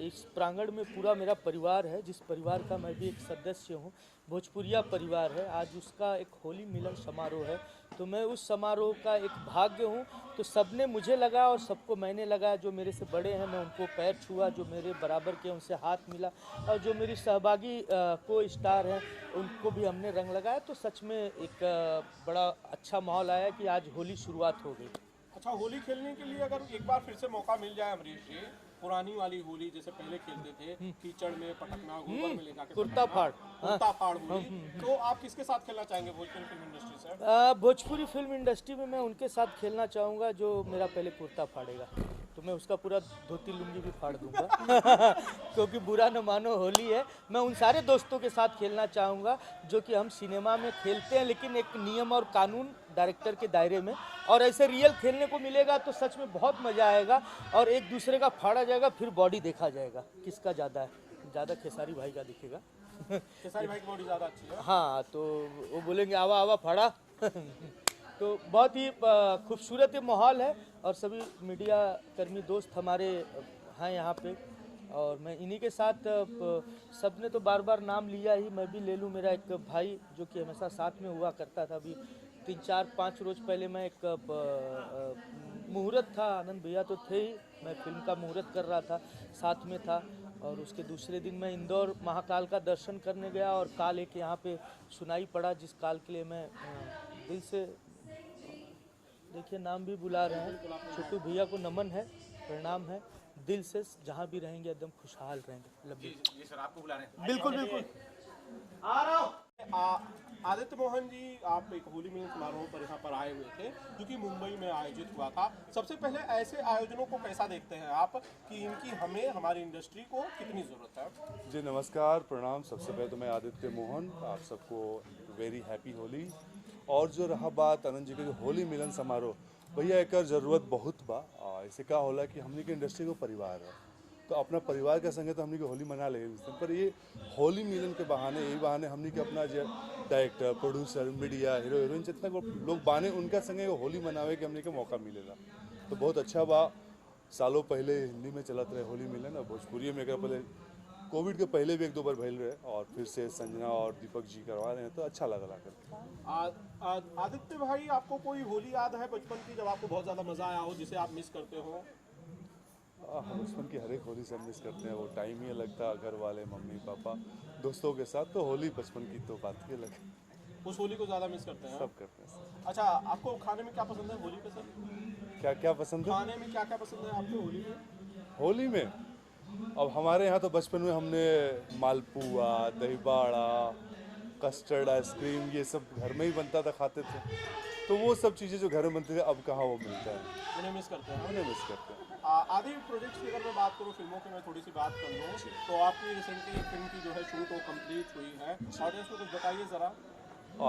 इस प्रांगण में पूरा मेरा परिवार है, जिस परिवार का मैं भी एक सदस्य हूँ, भोजपुरिया परिवार है। आज उसका एक होली मिलन समारोह है, तो मैं उस समारोह का एक भाग्य हूँ। तो सबने मुझे लगाया और सबको मैंने लगाया। जो मेरे से बड़े हैं मैं उनको पैर छुआ, जो मेरे बराबर के उनसे हाथ मिला, और जो मेरी सहभागी को स्टार हैं उनको भी हमने रंग लगाया। तो सच में एक बड़ा अच्छा माहौल आया कि आज होली शुरुआत हो गई। अच्छा, होली खेलने के लिए अगर एक बार फिर से मौका मिल जाए अमरीश जी, पुरानी वाली होली जैसे पहले खेलते थे, कीचड़ में पटकना, गोबर में ले जाके कुर्ता फाड़ होली, तो आप किसके साथ खेलना चाहेंगे भोजपुरी फिल्म इंडस्ट्री से? भोजपुरी फिल्म इंडस्ट्री में मैं उनके साथ खेलना चाहूँगा जो मेरा पहले कुर्ता फाड़ेगा, तो मैं उसका पूरा धोती लुंगी भी फाड़ दूंगा क्योंकि बुरा न मानो होली है। मैं उन सारे दोस्तों के साथ खेलना चाहूँगा जो कि हम सिनेमा में खेलते हैं, लेकिन एक नियम और कानून डायरेक्टर के दायरे में, और ऐसे रियल खेलने को मिलेगा तो सच में बहुत मज़ा आएगा। और एक दूसरे का फाड़ा जाएगा, फिर बॉडी देखा जाएगा किसका ज़्यादा है। ज़्यादा खेसारी भाई का दिखेगा। खेसारी भाई की बॉडी ज़्यादा अच्छी है। हाँ, तो वो बोलेंगे आवा आवा फाड़ा तो बहुत ही खूबसूरत ये माहौल है, और सभी मीडिया कर्मी दोस्त हमारे हैं यहाँ पे, और मैं इन्हीं के साथ सबने तो बार बार नाम लिया ही, मैं भी ले लूँ। मेरा एक भाई जो कि हमेशा साथ में हुआ करता था, अभी 3-4-5 रोज पहले मैं एक मुहूर्त था, आनंद भैया तो थे ही, मैं फिल्म का मुहूर्त कर रहा था, साथ में था। और उसके दूसरे दिन मैं इंदौर महाकाल का दर्शन करने गया और काल एक यहाँ पे सुनाई पड़ा, जिस काल के लिए मैं दिल से, देखिए नाम भी बुला रहे हैं, छोटू भैया को नमन है, प्रणाम है, दिल से जहाँ भी रहेंगे एकदम खुशहाल रहेंगे। जी सर, आपको बुला रहे हैं। बिल्कुल बिल्कुल आ रहा हूँ। आदित्य मोहन जी, आप एक होली मिलन समारोह पर यहाँ पर आए हुए थे जो कि मुंबई में आयोजित हुआ था। सबसे पहले ऐसे आयोजनों को कैसा देखते हैं आप कि इनकी हमें हमारी इंडस्ट्री को कितनी ज़रूरत है? जी नमस्कार, प्रणाम। सबसे पहले तो मैं आदित्य मोहन, आप सबको वेरी हैप्पी होली। और जो रहा बात आनंद जी के जो होली मिलन समारोह, भैया एक ज़रूरत बहुत बा। ऐसे का होला कि हमने के इंडस्ट्री को परिवार है, तो अपना परिवार का संग है तो हमने के होली मना लेंगे उस दिन। पर ये होली मिलन के बहाने, यही बहाने हमने के अपना जो director, producer, media, hero heroine जितना लोग बाने उनका संगे होली मनावे के हमने के मौका मिलेगा। तो बहुत अच्छा बा। सालों पहले हिंदी में चलत रहे होली मिलन, और भोजपुरी में पहले कोविड के पहले भी 1-2 बार भइल रहे, और फिर से संजना और दीपक जी करवा रहे हैं, तो अच्छा लगा करके। आदित्य भाई, आपको कोई होली याद है बचपन की जब आपको बहुत ज़्यादा मज़ा आया हो, जिसे आप मिस करते हो? हम बचपन की हर एक होली से मिस करते हैं। वो टाइम ही अलग था, घर वाले, मम्मी पापा, दोस्तों के साथ। तो होली बचपन की तो बात ही अलग है। उस होली को ज़्यादा मिस करते हैं? सब करते हैं। अच्छा, आपको खाने में क्या पसंद है होली पे सर? क्या क्या पसंद है? खाने में क्या क्या पसंद है आपको होली में? होली में अब हमारे यहाँ तो बचपन में हमने मालपुआ, दही बाड़ा, कस्टर्ड आइसक्रीम, ये सब घर में ही बनता था, खाते थे। तो वो सब चीज़ें जो घर में बनती थी अब कहाँ वो मिलता है। उन्हें मिस करते हैं? उन्हें मिस करते हैं। आदि प्रोजेक्ट्स की अगर मैं बात करूँ, फिल्मों की मैं थोड़ी सी बात कर लूँ, तो आपकी रिसेंटली फिल्म की जो है शूट वो कंप्लीट हुई है, ऑडियंस को कुछ बताइए ज़रा।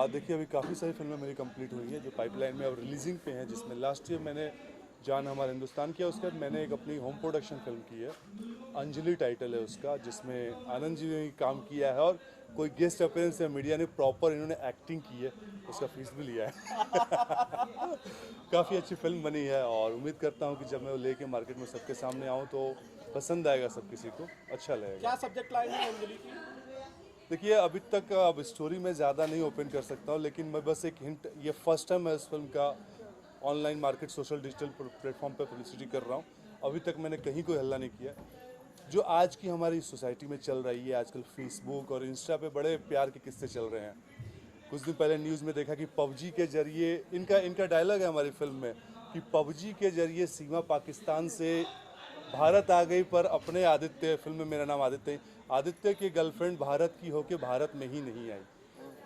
देखिए, अभी काफ़ी सारी फिल्में मेरी कंप्लीट हुई है जो पाइपलाइन में अब रिलीजिंग पे हैं, जिसमें लास्ट ईयर मैंने जान हमारा हिंदुस्तान किया, उसके बाद मैंने एक अपनी होम प्रोडक्शन फिल्म की है, अंजलि टाइटल है उसका, जिसमें आनंद जी ने काम किया है और कोई गेस्ट अपीयरेंस है, मीडिया ने प्रॉपर इन्होंने एक्टिंग की है, उसका फीस भी लिया है। काफ़ी अच्छी फिल्म बनी है और उम्मीद करता हूँ कि जब मैं वो लेके मार्केट में सबके सामने आऊँ तो पसंद आएगा, सब किसी को अच्छा लगेगा। क्या सब्जेक्ट लाइन है अंजलि की? देखिए, अभी तक अब स्टोरी में ज़्यादा नहीं ओपन कर सकता हूँ, लेकिन मैं बस एक हिंट, ये फर्स्ट टाइम मैं इस फिल्म का online market, social digital platform पर पब्लिसिटी कर रहा हूँ। अभी तक मैंने कहीं कोई हल्ला नहीं किया। जो आज की हमारी सोसाइटी में चल रही है, आजकल फेसबुक और इंस्टा पे बड़े प्यार के किस्से चल रहे हैं। कुछ दिन पहले न्यूज़ में देखा कि पबजी के जरिए, इनका डायलॉग है हमारी फिल्म में कि पबजी के जरिए सीमा पाकिस्तान से भारत आ गई, पर अपने आदित्य, फिल्म में मेरा नाम आदित्य की गर्लफ्रेंड भारत की होके भारत में ही नहीं आई।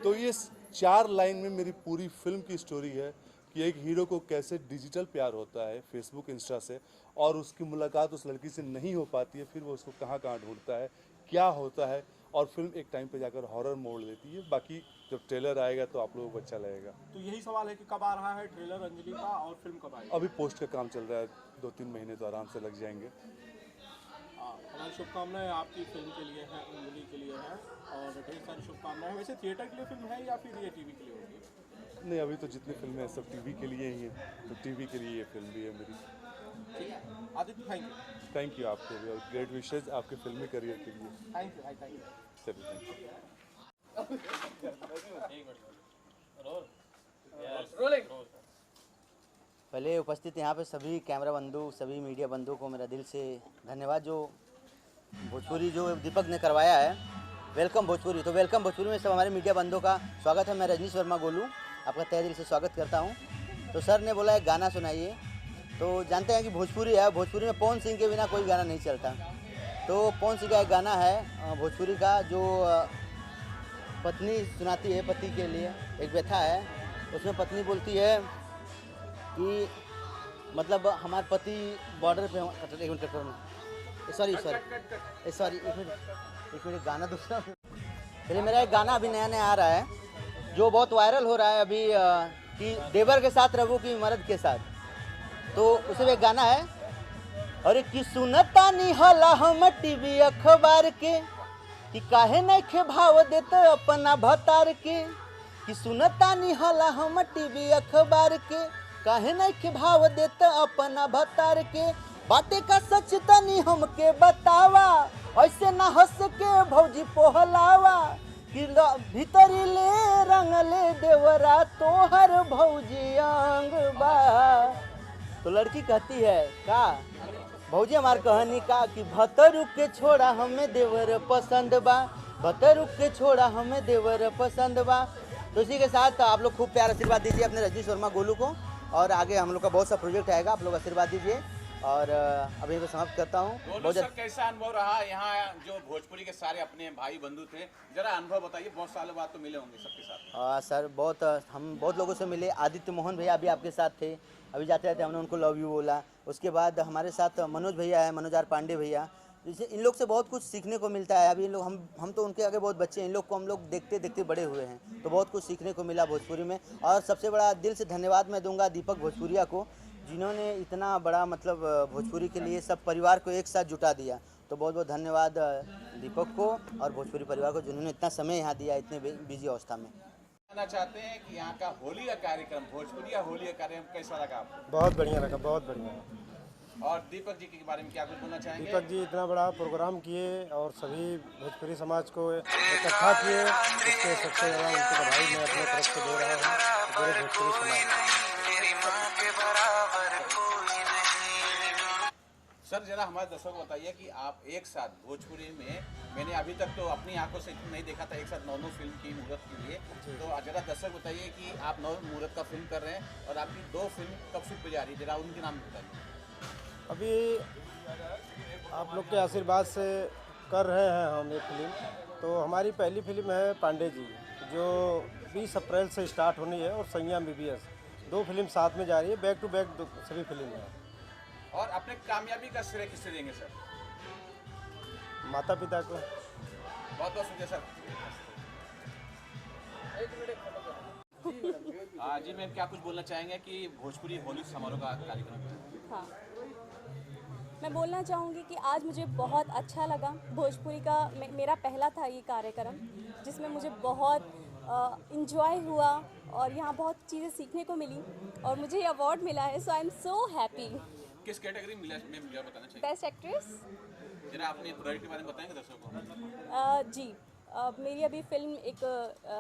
तो ये 4 लाइन में मेरी पूरी फिल्म की स्टोरी है कि एक हीरो को कैसे डिजिटल प्यार होता है फेसबुक, इंस्टा से, और उसकी मुलाकात उस लड़की से नहीं हो पाती है, फिर वो उसको कहाँ कहाँ ढूंढता है, क्या होता है, और फिल्म एक टाइम पे जाकर हॉरर मोड़ लेती है। बाकी जब ट्रेलर आएगा तो आप लोगों को अच्छा लगेगा। तो यही सवाल है कि कब आ रहा है ट्रेलर अंजलि का, और फिल्म कब आएगी? अभी पोस्ट का काम चल रहा है, 2-3 महीने तो आराम से लग जाएंगे। हमारी शुभकामनाएं आपकी फिल्म के लिए हैं, अंजलि के लिए हैं, और ढेर सारी शुभकामनाएं। वैसे थिएटर के लिए फिल्म है या फिर ये टीवी के लिए होगी? नहीं, अभी तो जितनी फिल्में हैं सब टीवी के लिए ही हैं, तो टीवी के लिए ये फिल्म भी है मेरी। ठीक है आदित्य, थैंक यू आपको भी, और ग्रेट विशेज आपके फिल्मी करियर के लिए। Thank you. चलिए, थैंक यू। पहले उपस्थित यहाँ पे सभी कैमरा बंधु, सभी मीडिया बंधु को मेरा दिल से धन्यवाद। जो भोजपुरी जो दीपक ने करवाया है, वेलकम भोजपुरी, तो वेलकम भोजपुरी में सब हमारे मीडिया बंधुओं का स्वागत है। मैं रजनीश वर्मा गोलू आपका तहे दिल से स्वागत करता हूँ। तो सर ने बोला एक गाना सुनाइए, तो जानते हैं कि भोजपुरी है, भोजपुरी में पवन सिंह के बिना कोई गाना नहीं चलता। तो पवन सिंह का एक गाना है भोजपुरी का, जो पत्नी सुनाती है पति के लिए, एक व्यथा है। उसमें पत्नी बोलती है कि मतलब हमारे पति बॉर्डर पे, एक मिनट, सॉरी एक मिनट, गाना दूसरा। चलिए, मेरा एक गाना अभी नया आ रहा है जो बहुत वायरल हो रहा है अभी, कि देवर के साथ रघु की मर्द के साथ। तो उसमें एक गाना है, अरे कि सुनता नहीं हला हम टीवी अखबार के, कि काहे नहीं खे भाव देते अपना भतार के, कि सुनता नहीं हला हम टीवी अखबार के, काहे नहीं खे भाव देते अपना भतार के, बातें का सच तनी हमके बतावा, ऐसे ना हंस के भौजी पोहलावा, कि भीतरी ले रंगले देवरा तोहर भौजी अंग बा। तो लड़की कहती है का भौजी हमार कहानी का, कि भतरू के छोड़ा हमें देवर पसंद बा, भतरू के छोड़ा हमें देवर पसंद बा। तो इसी के साथ आप लोग खूब प्यार आशीर्वाद दीजिए अपने रजनीश वर्मा गोलू को, और आगे हम लोग का बहुत सा प्रोजेक्ट आएगा, आप लोग आशीर्वाद दीजिए। और अभी तो समाप्त करता हूँ। बहुत सर, कैसा अनुभव रहा यहाँ? जो भोजपुरी के सारे अपने भाई बंधु थे, जरा अनुभव बताइए, बहुत सालों बाद तो मिले होंगे सबके साथ। सर हम बहुत लोगों से मिले। आदित्य मोहन भैया अभी आपके साथ थे, अभी जाते जाते हमने उनको लव यू बोला। उसके बाद हमारे साथ मनोज भैया है, मनोज आर पांडे भैया। इन लोग से बहुत कुछ सीखने को मिलता है। अभी इन लोग हम तो उनके आगे बहुत बच्चे हैं, इन लोग को हम लोग देखते देखते बड़े हुए हैं, तो बहुत कुछ सीखने को मिला भोजपुरी में। और सबसे बड़ा दिल से धन्यवाद मैं दूंगा दीपक भोजपुरिया को, जिन्होंने इतना बड़ा मतलब भोजपुरी के लिए सब परिवार को एक साथ जुटा दिया। तो बहुत बहुत धन्यवाद दीपक को और भोजपुरी परिवार को जिन्होंने इतना समय यहाँ दिया इतने बिजी अवस्था में। जानना चाहते हैं कि यहाँ का होली का कार्यक्रम, भोजपुरी या होली का कार्यक्रम कैसा लगा आपको? बहुत बढ़िया लगा, बहुत बढ़िया। और दीपक जी के बारे में क्या कुछ बोलना चाहेंगे? दीपक जी इतना बड़ा प्रोग्राम किए और सभी भोजपुरी समाज को इकट्ठा किए, इसके सबसे ज़्यादा उनको बधाई मैं अपने तरफ से दे रहा हूँ पूरे भोजपुरी समाज। सर जरा हमारे दर्शकों को बताइए कि आप एक साथ भोजपुरी में, मैंने अभी तक तो अपनी आंखों से नहीं देखा था, एक साथ 9 फिल्म की मुहूर्त के लिए, तो जरा दर्शक बताइए कि आप 9 मुहूर्त का फिल्म कर रहे हैं और आपकी 2 फिल्म कब शूट पे जा रही है, जरा उनके नाम बताइए। अभी आप लोग के आशीर्वाद से कर रहे हैं हम ये फिल्म। तो हमारी पहली फिल्म है पांडे जी, जो 20 अप्रैल से स्टार्ट होनी है, और संयम BBS 2 फिल्म साथ में जा रही है, बैक टू बैक सभी फिल्म है। और अपने कामयाबी का श्रेय किससे देंगे सर? माता पिता को। बहुत बहुत शुक्रिया सर। जी मैम क्या कुछ बोलना चाहेंगे कि भोजपुरी होली समारोह का कार्यक्रम है? हाँ, मैं बोलना चाहूँगी कि आज मुझे बहुत अच्छा लगा। भोजपुरी का मेरा पहला था ये कार्यक्रम, जिसमें मुझे बहुत इंजॉय हुआ और यहाँ बहुत चीज़ें सीखने को मिली और मुझे ये अवार्ड मिला है। सो आई एम सो हैप्पी। किस कैटेगरी में मिला बताना चाहिए? Best actress. जरा अपने प्रोजेक्ट के बारे में बताएंगे दर्शकों को? जी मेरी अभी फिल्म एक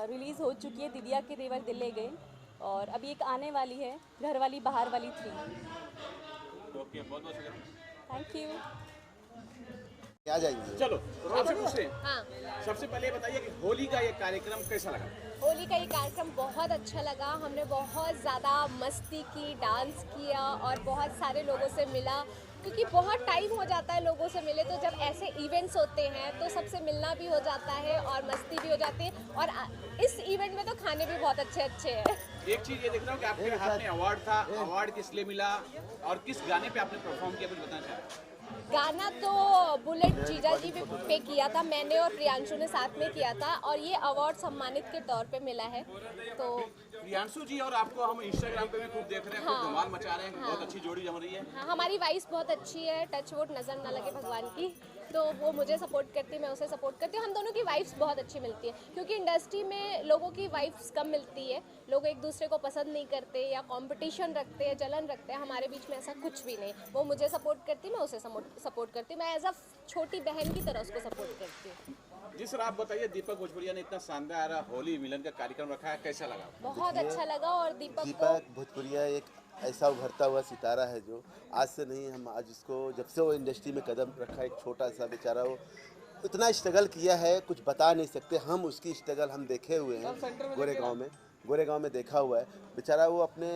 रिलीज़ हो चुकी है, दिदिया के देवर दिल ले गए, और अभी एक आने वाली है, घर वाली बाहर वाली 3। ओके, बहुत बहुत शुक्रिया। Thank you. आ जाएंगे। चलो आपसे पूछते हैं। हाँ। सबसे पहले बताइए कि होली का ये कार्यक्रम कैसा लगा? होली का ये कार्यक्रम बहुत अच्छा लगा। हमने बहुत ज़्यादा मस्ती की, डांस किया और बहुत सारे लोगों से मिला, क्योंकि बहुत टाइम हो जाता है लोगों से मिले, तो जब ऐसे इवेंट्स होते हैं तो सबसे मिलना भी हो जाता है और मस्ती भी हो जाती है। और इस इवेंट में तो खाने भी बहुत अच्छे अच्छे हैं। एक चीज़ ये देख रहा हूँ कि आपके हाथ में अवार्ड था, अवार्ड किस लिए मिला और किस गाने पे आपने परफॉर्म किया, कुछ बताना चाहें? गाना तो बुलेट जीजा जी पे किया था, मैंने और प्रियांशु ने साथ में किया था, और ये अवार्ड सम्मानित के तौर पे मिला है। तो प्रियांशु जी और आपको हम इंस्टाग्राम पे भी खूब देख रहे हैं, खूब धमाल मचा रहे हैं, बहुत अच्छी जोड़ी जम रही है। हाँ, हमारी वाइफ बहुत अच्छी है, टच वुड नज़र ना लगे भगवान की, तो वो मुझे सपोर्ट करती है, मैं उसे सपोर्ट करती हूँ। हम दोनों की वाइफ्स बहुत अच्छी मिलती है, क्योंकि इंडस्ट्री में लोगों की वाइफ्स कम मिलती है, लोग एक दूसरे को पसंद नहीं करते या कंपटीशन रखते हैं, जलन रखते हैं। हमारे बीच में ऐसा कुछ भी नहीं। वो मुझे सपोर्ट करती, मैं उसे सपोर्ट करती, मैं एज अ छोटी बहन की तरह उसको सपोर्ट करती हूँ। जी सर, आप बताइए, दीपक भोजपुरिया ने इतना शानदार होली मिलन का कार्यक्रम रखा है, कैसा लगा? बहुत अच्छा लगा। और दीपक भोजपुरिया एक ऐसा उभरता हुआ सितारा है जो आज से नहीं, हम आज उसको जब से वो इंडस्ट्री में कदम रखा, एक छोटा सा बेचारा, वो इतना स्ट्रगल किया है, कुछ बता नहीं सकते हम। उसकी स्ट्रगल हम देखे हुए हैं गोरेगांव में देखा हुआ है। बेचारा वो अपने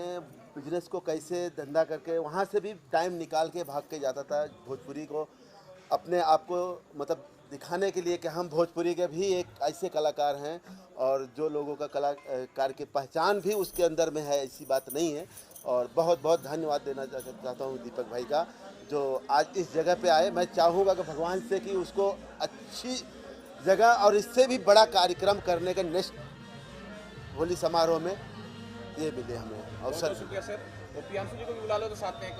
बिजनेस को कैसे धंधा करके वहाँ से भी टाइम निकाल के भाग के जाता था, भोजपुरी को अपने आप को मतलब दिखाने के लिए कि हम भोजपुरी के भी एक ऐसे कलाकार हैं, और जो लोगों का कलाकार की पहचान भी उसके अंदर में है, ऐसी बात नहीं है। और बहुत बहुत धन्यवाद देना चाहता हूँ दीपक भाई का, जो आज इस जगह पे आए। मैं चाहूँगा कि भगवान से कि उसको अच्छी जगह और इससे भी बड़ा कार्यक्रम करने का नेक्स्ट होली समारोह में ये मिले हमें अवसर। शुक्रिया सर। तो प्रियांशु जी को भी बुला लो, तो साथ में एक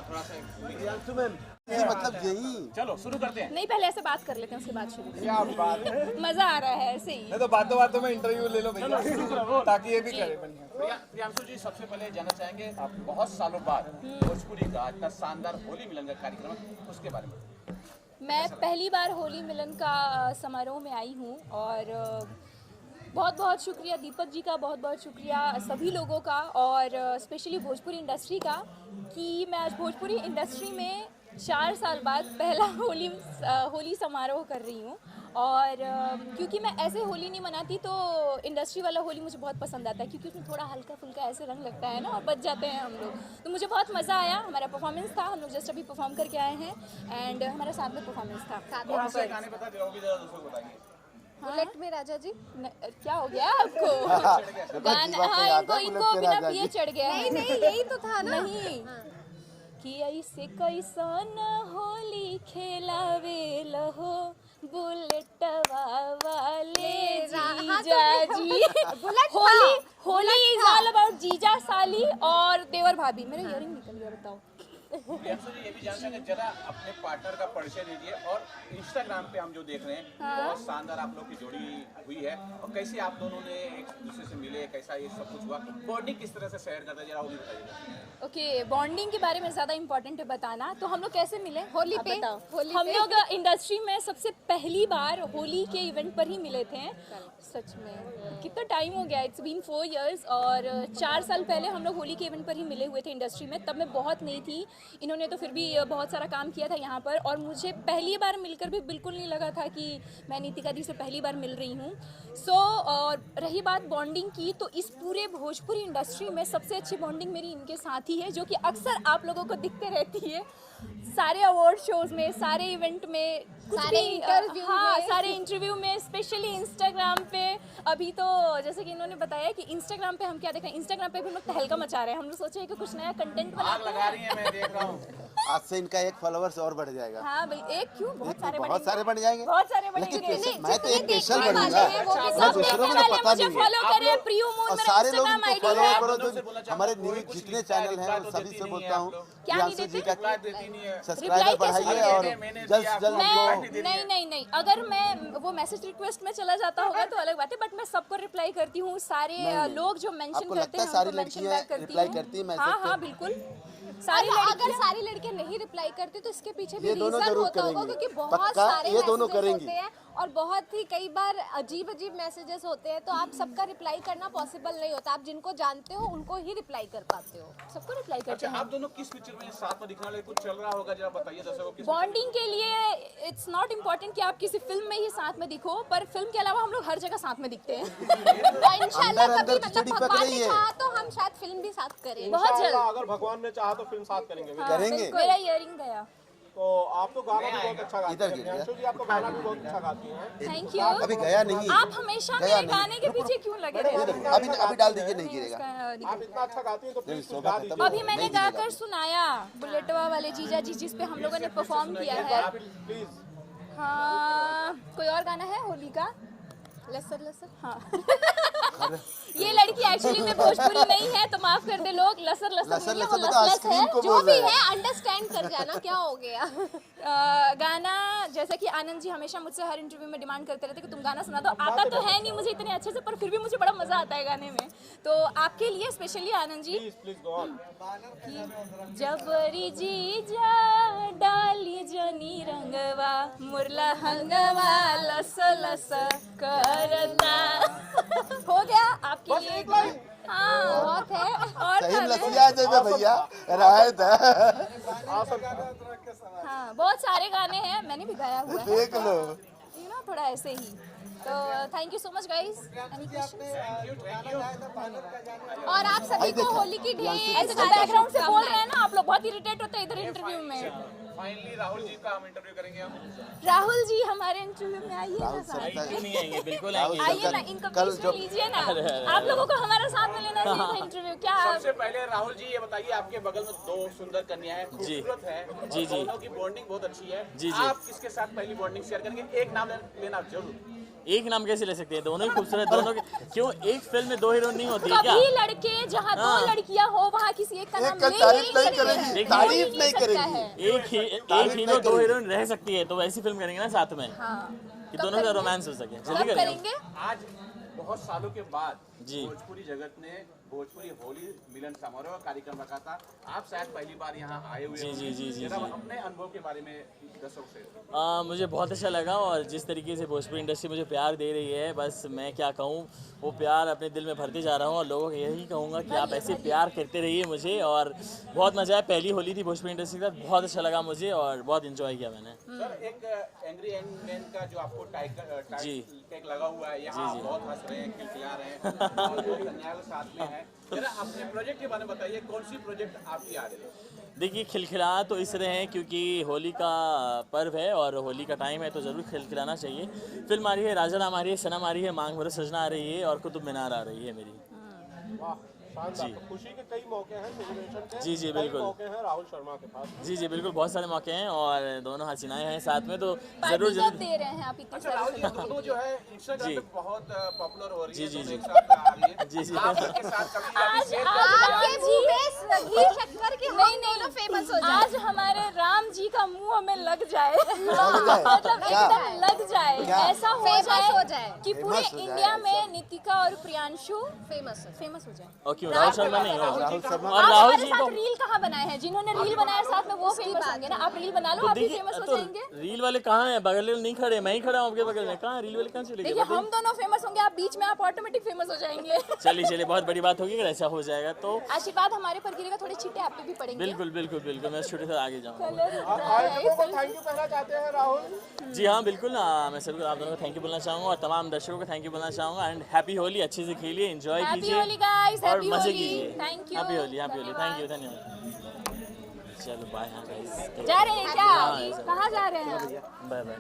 थोड़ा सा प्रियांशु मैम मतलब यही। चलो शुरू करते हैं। नहीं, पहले ऐसे बात कर लेते हैं, उसके बाद शुरू क्या बात है, मजा आ रहा है ऐसे ही। नहीं तो बातों में इंटरव्यू ले लो भैया, ताकि ये भी करे। प्रियांशु जी, सबसे पहले जानना चाहेंगे, आप बहुत सालों बाद भोजपुरी का इतना शानदार होली मिलन का कार्यक्रम, उसके बारे में। मैं पहली बार होली मिलन का समारोह में आई हूँ, और बहुत बहुत शुक्रिया दीपक जी का, बहुत बहुत शुक्रिया सभी लोगों का, और स्पेशली भोजपुरी इंडस्ट्री का, कि मैं आज भोजपुरी इंडस्ट्री में 4 साल बाद पहला होली समारोह कर रही हूँ। और क्योंकि मैं ऐसे होली नहीं मनाती, तो इंडस्ट्री वाला होली मुझे बहुत पसंद आता है, क्योंकि उसमें थोड़ा हल्का फुल्का ऐसे रंग लगता है ना, और बच जाते हैं हम लोग। तो मुझे बहुत मज़ा आया। हमारा परफॉर्मेंस था, हम लोग जस्ट अभी परफॉर्म करके आए हैं, एंड हमारा साथ में परफॉर्मेंस था। बुलेट में राजा जी क्या हो गया आपको? गाना, हाँ, इनको बिना पिए चढ़ गया। नहीं यही तो था ना। नहीं कि ऐसे कैसन होली खेलावे लहो बुलेटवा वाले जीजा जी। होली इज ऑल अबाउट जीजा साली और देवर भाभी। मेरा इयरिंग निकल गया, बताओ। प्रियंशु जी ये भी जानते हैं जरा अपने पार्टनर का परिचय दीजिए और इंस्टाग्राम पे हम जो देख रहे हैं बहुत शानदार आप लोग की जोड़ी हुई है और कैसे आप दोनों ने एक दूसरे से मिले, कैसा ये सब कुछ हुआ, बॉन्डिंग किस तरह से शेयर करते हैं जरा वो भी बताइए। ओके, बॉन्डिंग के बारे में ज़्यादा इम्पोर्टेंट है बताना। तो हम लोग कैसे मिले? होली आप पे बताओ। होली हम पे। लोग इंडस्ट्री में सबसे पहली बार होली के इवेंट पर ही मिले थे। सच में कितना टाइम हो गया, इट्स बीन 4 years। और 4 साल पहले हम लोग होली के इवेंट पर ही मिले हुए थे इंडस्ट्री में। तब मैं बहुत नई थी, इन्होंने तो फिर भी बहुत सारा काम किया था यहाँ पर। और मुझे पहली बार मिलकर भी बिल्कुल नहीं लगा था कि मैं नीतिका दी से पहली बार मिल रही हूँ। और रही बात बॉन्डिंग की, तो इस पूरे भोजपुरी इंडस्ट्री में सबसे अच्छी बॉन्डिंग मेरी इनके साथ ही है, जो कि अक्सर आप लोगों को दिखते रहती है सारे अवार्ड शोज में, सारे इवेंट में, सारे इंटरव्यू में। सारे इंटरव्यू में, स्पेशली इंस्टाग्राम पे। अभी तो जैसे कि इन्होंने बताया कि इंस्टाग्राम पे हम क्या देख रहे हैं, इंस्टाग्राम पे भी हम लोग तहलका मचा रहे हैं। हम लोग सोचे कि कुछ नया कंटेंट आग लगा रही है, मैं देख रहा हूँ। आज से इनका 1 फॉलोवर्स और बढ़ जाएगा। हाँ भाई, एक क्यों, बहुत सारे बढ़ जाएंगे। बहुत सारे लेकिन बढ़ेंगे। मैं तो एक स्पेशल बढ़ूंगा, मैं दूसरों को तो पता नहीं फॉलो करें, प्रियो मून और मेरा सारे लोग इंस्टाग्राम आईडी फॉलो है। करो। तो हमारे न्यूज जितने चैनल हैं उन सभी से बोलता हूँ क्या नहीं प्रियांशु जी देते? का सब्सक्राइबर बढ़ाइए और जल्द से जल्द उनको। नहीं, अगर मैं वो मैसेज रिक्वेस्ट में चला जाता होगा तो अलग बात है, बट मैं सबको रिप्लाई करती हूँ। सारे लोग जो मेंशन करते हैं सारी उनको मेंशन लड़कियां बैक करती रिप्लाई हूँ। करती हैं मैसेज हाँ, बिल्कुल सारी अगर सारी लड़कियां नहीं रिप्लाई करती तो इसके पीछे भी ये दोनों रीजन जरूर होता होगा, करेंगे। क्योंकि बहुत पक्का सारे ये दोनों मैसेजेस करेंगी। होते हैं और बहुत ही कई बार अजीब मैसेजेस होते हैं, तो आप सबका रिप्लाई करना पॉसिबल नहीं होता। आप जिनको जानते हो उनको ही रिप्लाई कर पाते हो। सबको रिप्लाई करते अच्छा, आप दोनों किस पिक्चर में साथ में दिखने वाले कुछ चल रहा होगा, जरा बताइए दर्शकों को। बॉन्डिंग के लिए इट्स नॉट इम्पोर्टेंट कि आप किसी फिल्म में ही साथ में दिखो, पर फिल्म के अलावा हम लोग हर जगह साथ में दिखते हैं। इंशाल्लाह अंदर कभी खिचड़ी मतलब पक भगवान रही ने है। चाहा तो हम शायद फिल्म भी साथ करें। बहुत जल्द। अगर भगवान ने चाहा तो फिल्म साथ करेंगे। करेंगे। मेरा इयरिंग गया। तो आप तो गाना भी बहुत अच्छा गाती इधर हैं। गिर गया। प्रियांशु जी आप तो गाना भी बहुत अच्छा गाती हैं। Thank you. अभी गया नहीं। आप हमेशा मेरे गाने के पीछे क्यों लगे रहते हैं? अभी डाल दीजिए, नहीं गिरेगा। आप इतना अच्छा गाती हैं तो प्लीज कुछ शोभा गा खत्म दीजिए। अभी मैंने गाकर सुनाया बुलेटवा वाले जीजा जी, जिस पे हम लोगों ने परफॉर्म किया है। प्लीज। हाँ, कोई और गाना है होली का? लसर लसर। हाँ। ये लड़की एक्चुअली में भोजपुरी नहीं है, तो माफ कर दे लोग। लसर लसर नहीं है, वो लस है। जो भी है अंडरस्टैंड कर जाना क्या हो गया। गाना जैसा कि आनंद जी हमेशा मुझसे हर इंटरव्यू में डिमांड करते रहते कि तुम गाना सुना दो। आता तो है नहीं मुझे इतने अच्छे से, पर फिर भी मुझे बड़ा मजा आता है गाने में। तो आपके लिए स्पेशली आनंद जी, जबरी जी जा डाली जनी रंगवा मुरला हंगवा लस लस करता। हो गया आपके लिए। हाँ, बहुत है। और सही लसिया जाए भैया, राहत है। हाँ, बहुत सारे गाने हैं, मैंने भी गाया हुआ है। देख लो, थोड़ा ऐसे ही। तो thank you so much guys. Any questions? और आप सभी को होली की ढेर ऐसे जो बैकग्राउंड से बोल रहे हैं ना आप लोग, बहुत इरिटेट होते हैं इधर इंटरव्यू में। फाइनली राहुल जी का हम इंटरव्यू करेंगे हम। राहुल जी हमारे इंटरव्यू में आइए ना। क्यों नहीं आएंगे, बिल्कुल आइए ना, इनको बीच में लीजिए ना। आप लोगों को हमारे साथ में लेना चाहिए था इंटरव्यू। क्या सबसे पहले राहुल जी ये बताइए, आपके बगल में 2 सुंदर कन्या है, खूबसूरत है, जी जी, दोनों की बॉन्डिंग बहुत अच्छी है। जी। आप किसके साथ पहली बॉन्डिंग शेयर करेंगे? एक नाम लेना जरूर। एक नाम कैसे ले सकते हैं? दोनों ही खूबसूरत, दोनों के। क्यों एक फिल्म में 2 हीरोइन नहीं होती है क्या? कभी लड़के जहाँ 2 लड़कियाँ हो वहाँ किसी एक का नाम ले तारीफ नहीं सकते करेंगी, हैं। तारीफ नहीं करेंगी। एक हीरो 2 हीरोइन रह सकती है, तो वैसी फिल्म करेंगे ना साथ में, कि दोनों का रोमांस हो सके। जल्दी करेंगे। आज बहुत सालों के बाद जी भोजपुरी जगत ने भोजपुरी होली मिलन समारोह का कार्यक्रम रखा था। आप शायद पहली बार यहाँ आए हुए हैं। जी। अपने अनुभव के बारे में दर्शकों से। मुझे बहुत अच्छा लगा, और जिस तरीके से भोजपुरी इंडस्ट्री मुझे प्यार दे रही है, बस मैं क्या कहूँ, वो प्यार अपने दिल में भरते जा रहा हूँ। और लोगों को यही कहूँगा कि आप ऐसे प्यार करते रहिए मुझे। और बहुत मज़ा आया, पहली होली थी भोजपुरी इंडस्ट्री के साथ, बहुत अच्छा लगा मुझे और बहुत इन्जॉय किया मैंने। सर, एक एंग्री यंग मैन का जो आपको टैग लगा हुआ है, यहाँ जी। बहुत हंस रहे हैं, खिलखिला रहे हैं, और 2 कन्याओं के साथ में है। जरा अपने प्रोजेक्ट के बारे में बताइए, कौन सी प्रोजेक्ट आपकी आ रही है? देखिए, खिलखिला तो इस रहे हैं क्योंकि होली का पर्व है और होली का टाइम है, तो ज़रूर खिलखिलाना चाहिए। फिल्म आ रही है, राजा राम आ रही है, सनम आ रही है, मांग भरो सजना आ रही है, और कुतुब मीनार आ रही है मेरी। वाह, शानदार। जी। तो खुशी के कई मौके हैं सेलिब्रेशन के, जी, जी, कई बिल्कुल। मौके हैं राहुल शर्मा के पास। जी जी बिल्कुल, बहुत सारे मौके हैं और दोनों हसीनाएं हैं साथ में, तो पार्टी ज़रूर कब ज़रूर। दे रहे हैं आप इतनी अच्छा राहुल जी, सारी फोटो जो है इंस्टाग्राम जी। पे बहुत पॉपुलर हो रही जी, है, जी, दोनों जी। एक साथ आ रही है। जी, जी। आप इनके साथ कभी अभी आज शेयर आज करें। राम जी घी शक्कर के नहीं नहीं फेमस हो जाए। आज हमारे राम जी का मुंह हमें लग जाए, मतलब क्या? एकदम लग जाए, क्या? ऐसा हो जाए कि पूरे Famous हो जाए, इंडिया में अच्छा। नितिका और प्रियांशु फेमस हो जाए। और क्यों राहुल शर्मा नहीं हो? राहुल शर्मा और आप राहुल हमारे जी साथ को रील कहाँ बनाए हैं? जिन्होंने रील बनाया साथ में वो फेमस होंगे ना। आप रील बना लो, तो आप भी देखिए, फेमस हो तो जाएंगे। रील वाले कहाँ हैं? बगल में नहीं खड़े, मैं ही खड़ा हूँ आपके बगल में। कहाँ रील वाले कहाँ चले गए? देखिए हम दोनों फेमस होंगे, आप बीच में, आप ऑटोमेटिक फेमस हो जाएंगे। चलिए चलिए, बहुत बड़ी बात होगी अगर ऐसा हो जाएगा तो। आशीर्वाद हमारे पर गिरेगा, थोड़े छींटे आप पे भी पड़ेंगे। बिल्कुल बिल्कुल बिल्कुल, मैं छोटे से आगे जाऊँगा। आयोजकों को थैंक यू कहना चाहते हैं राहुल? जी हाँ बिल्कुल, मैं सभी आप दोनों को थैंक यू बोलना चाहूँगा और तमाम दर्शकों को थैंक यू बोलना चाहूँगा। एंड हैप्पी होली, अच्छे से खेलिए, एंजॉय हैप्पी कीजिए होली गाइस, और हैप्पी मजे होली, कीजिए। Thank you, happy Holi, thank you, धन्यवाद। चलो बाय। हाँ गाइस, जा रहे हैं क्या? हाँ, कहाँ जा रहे हैं? Bye bye.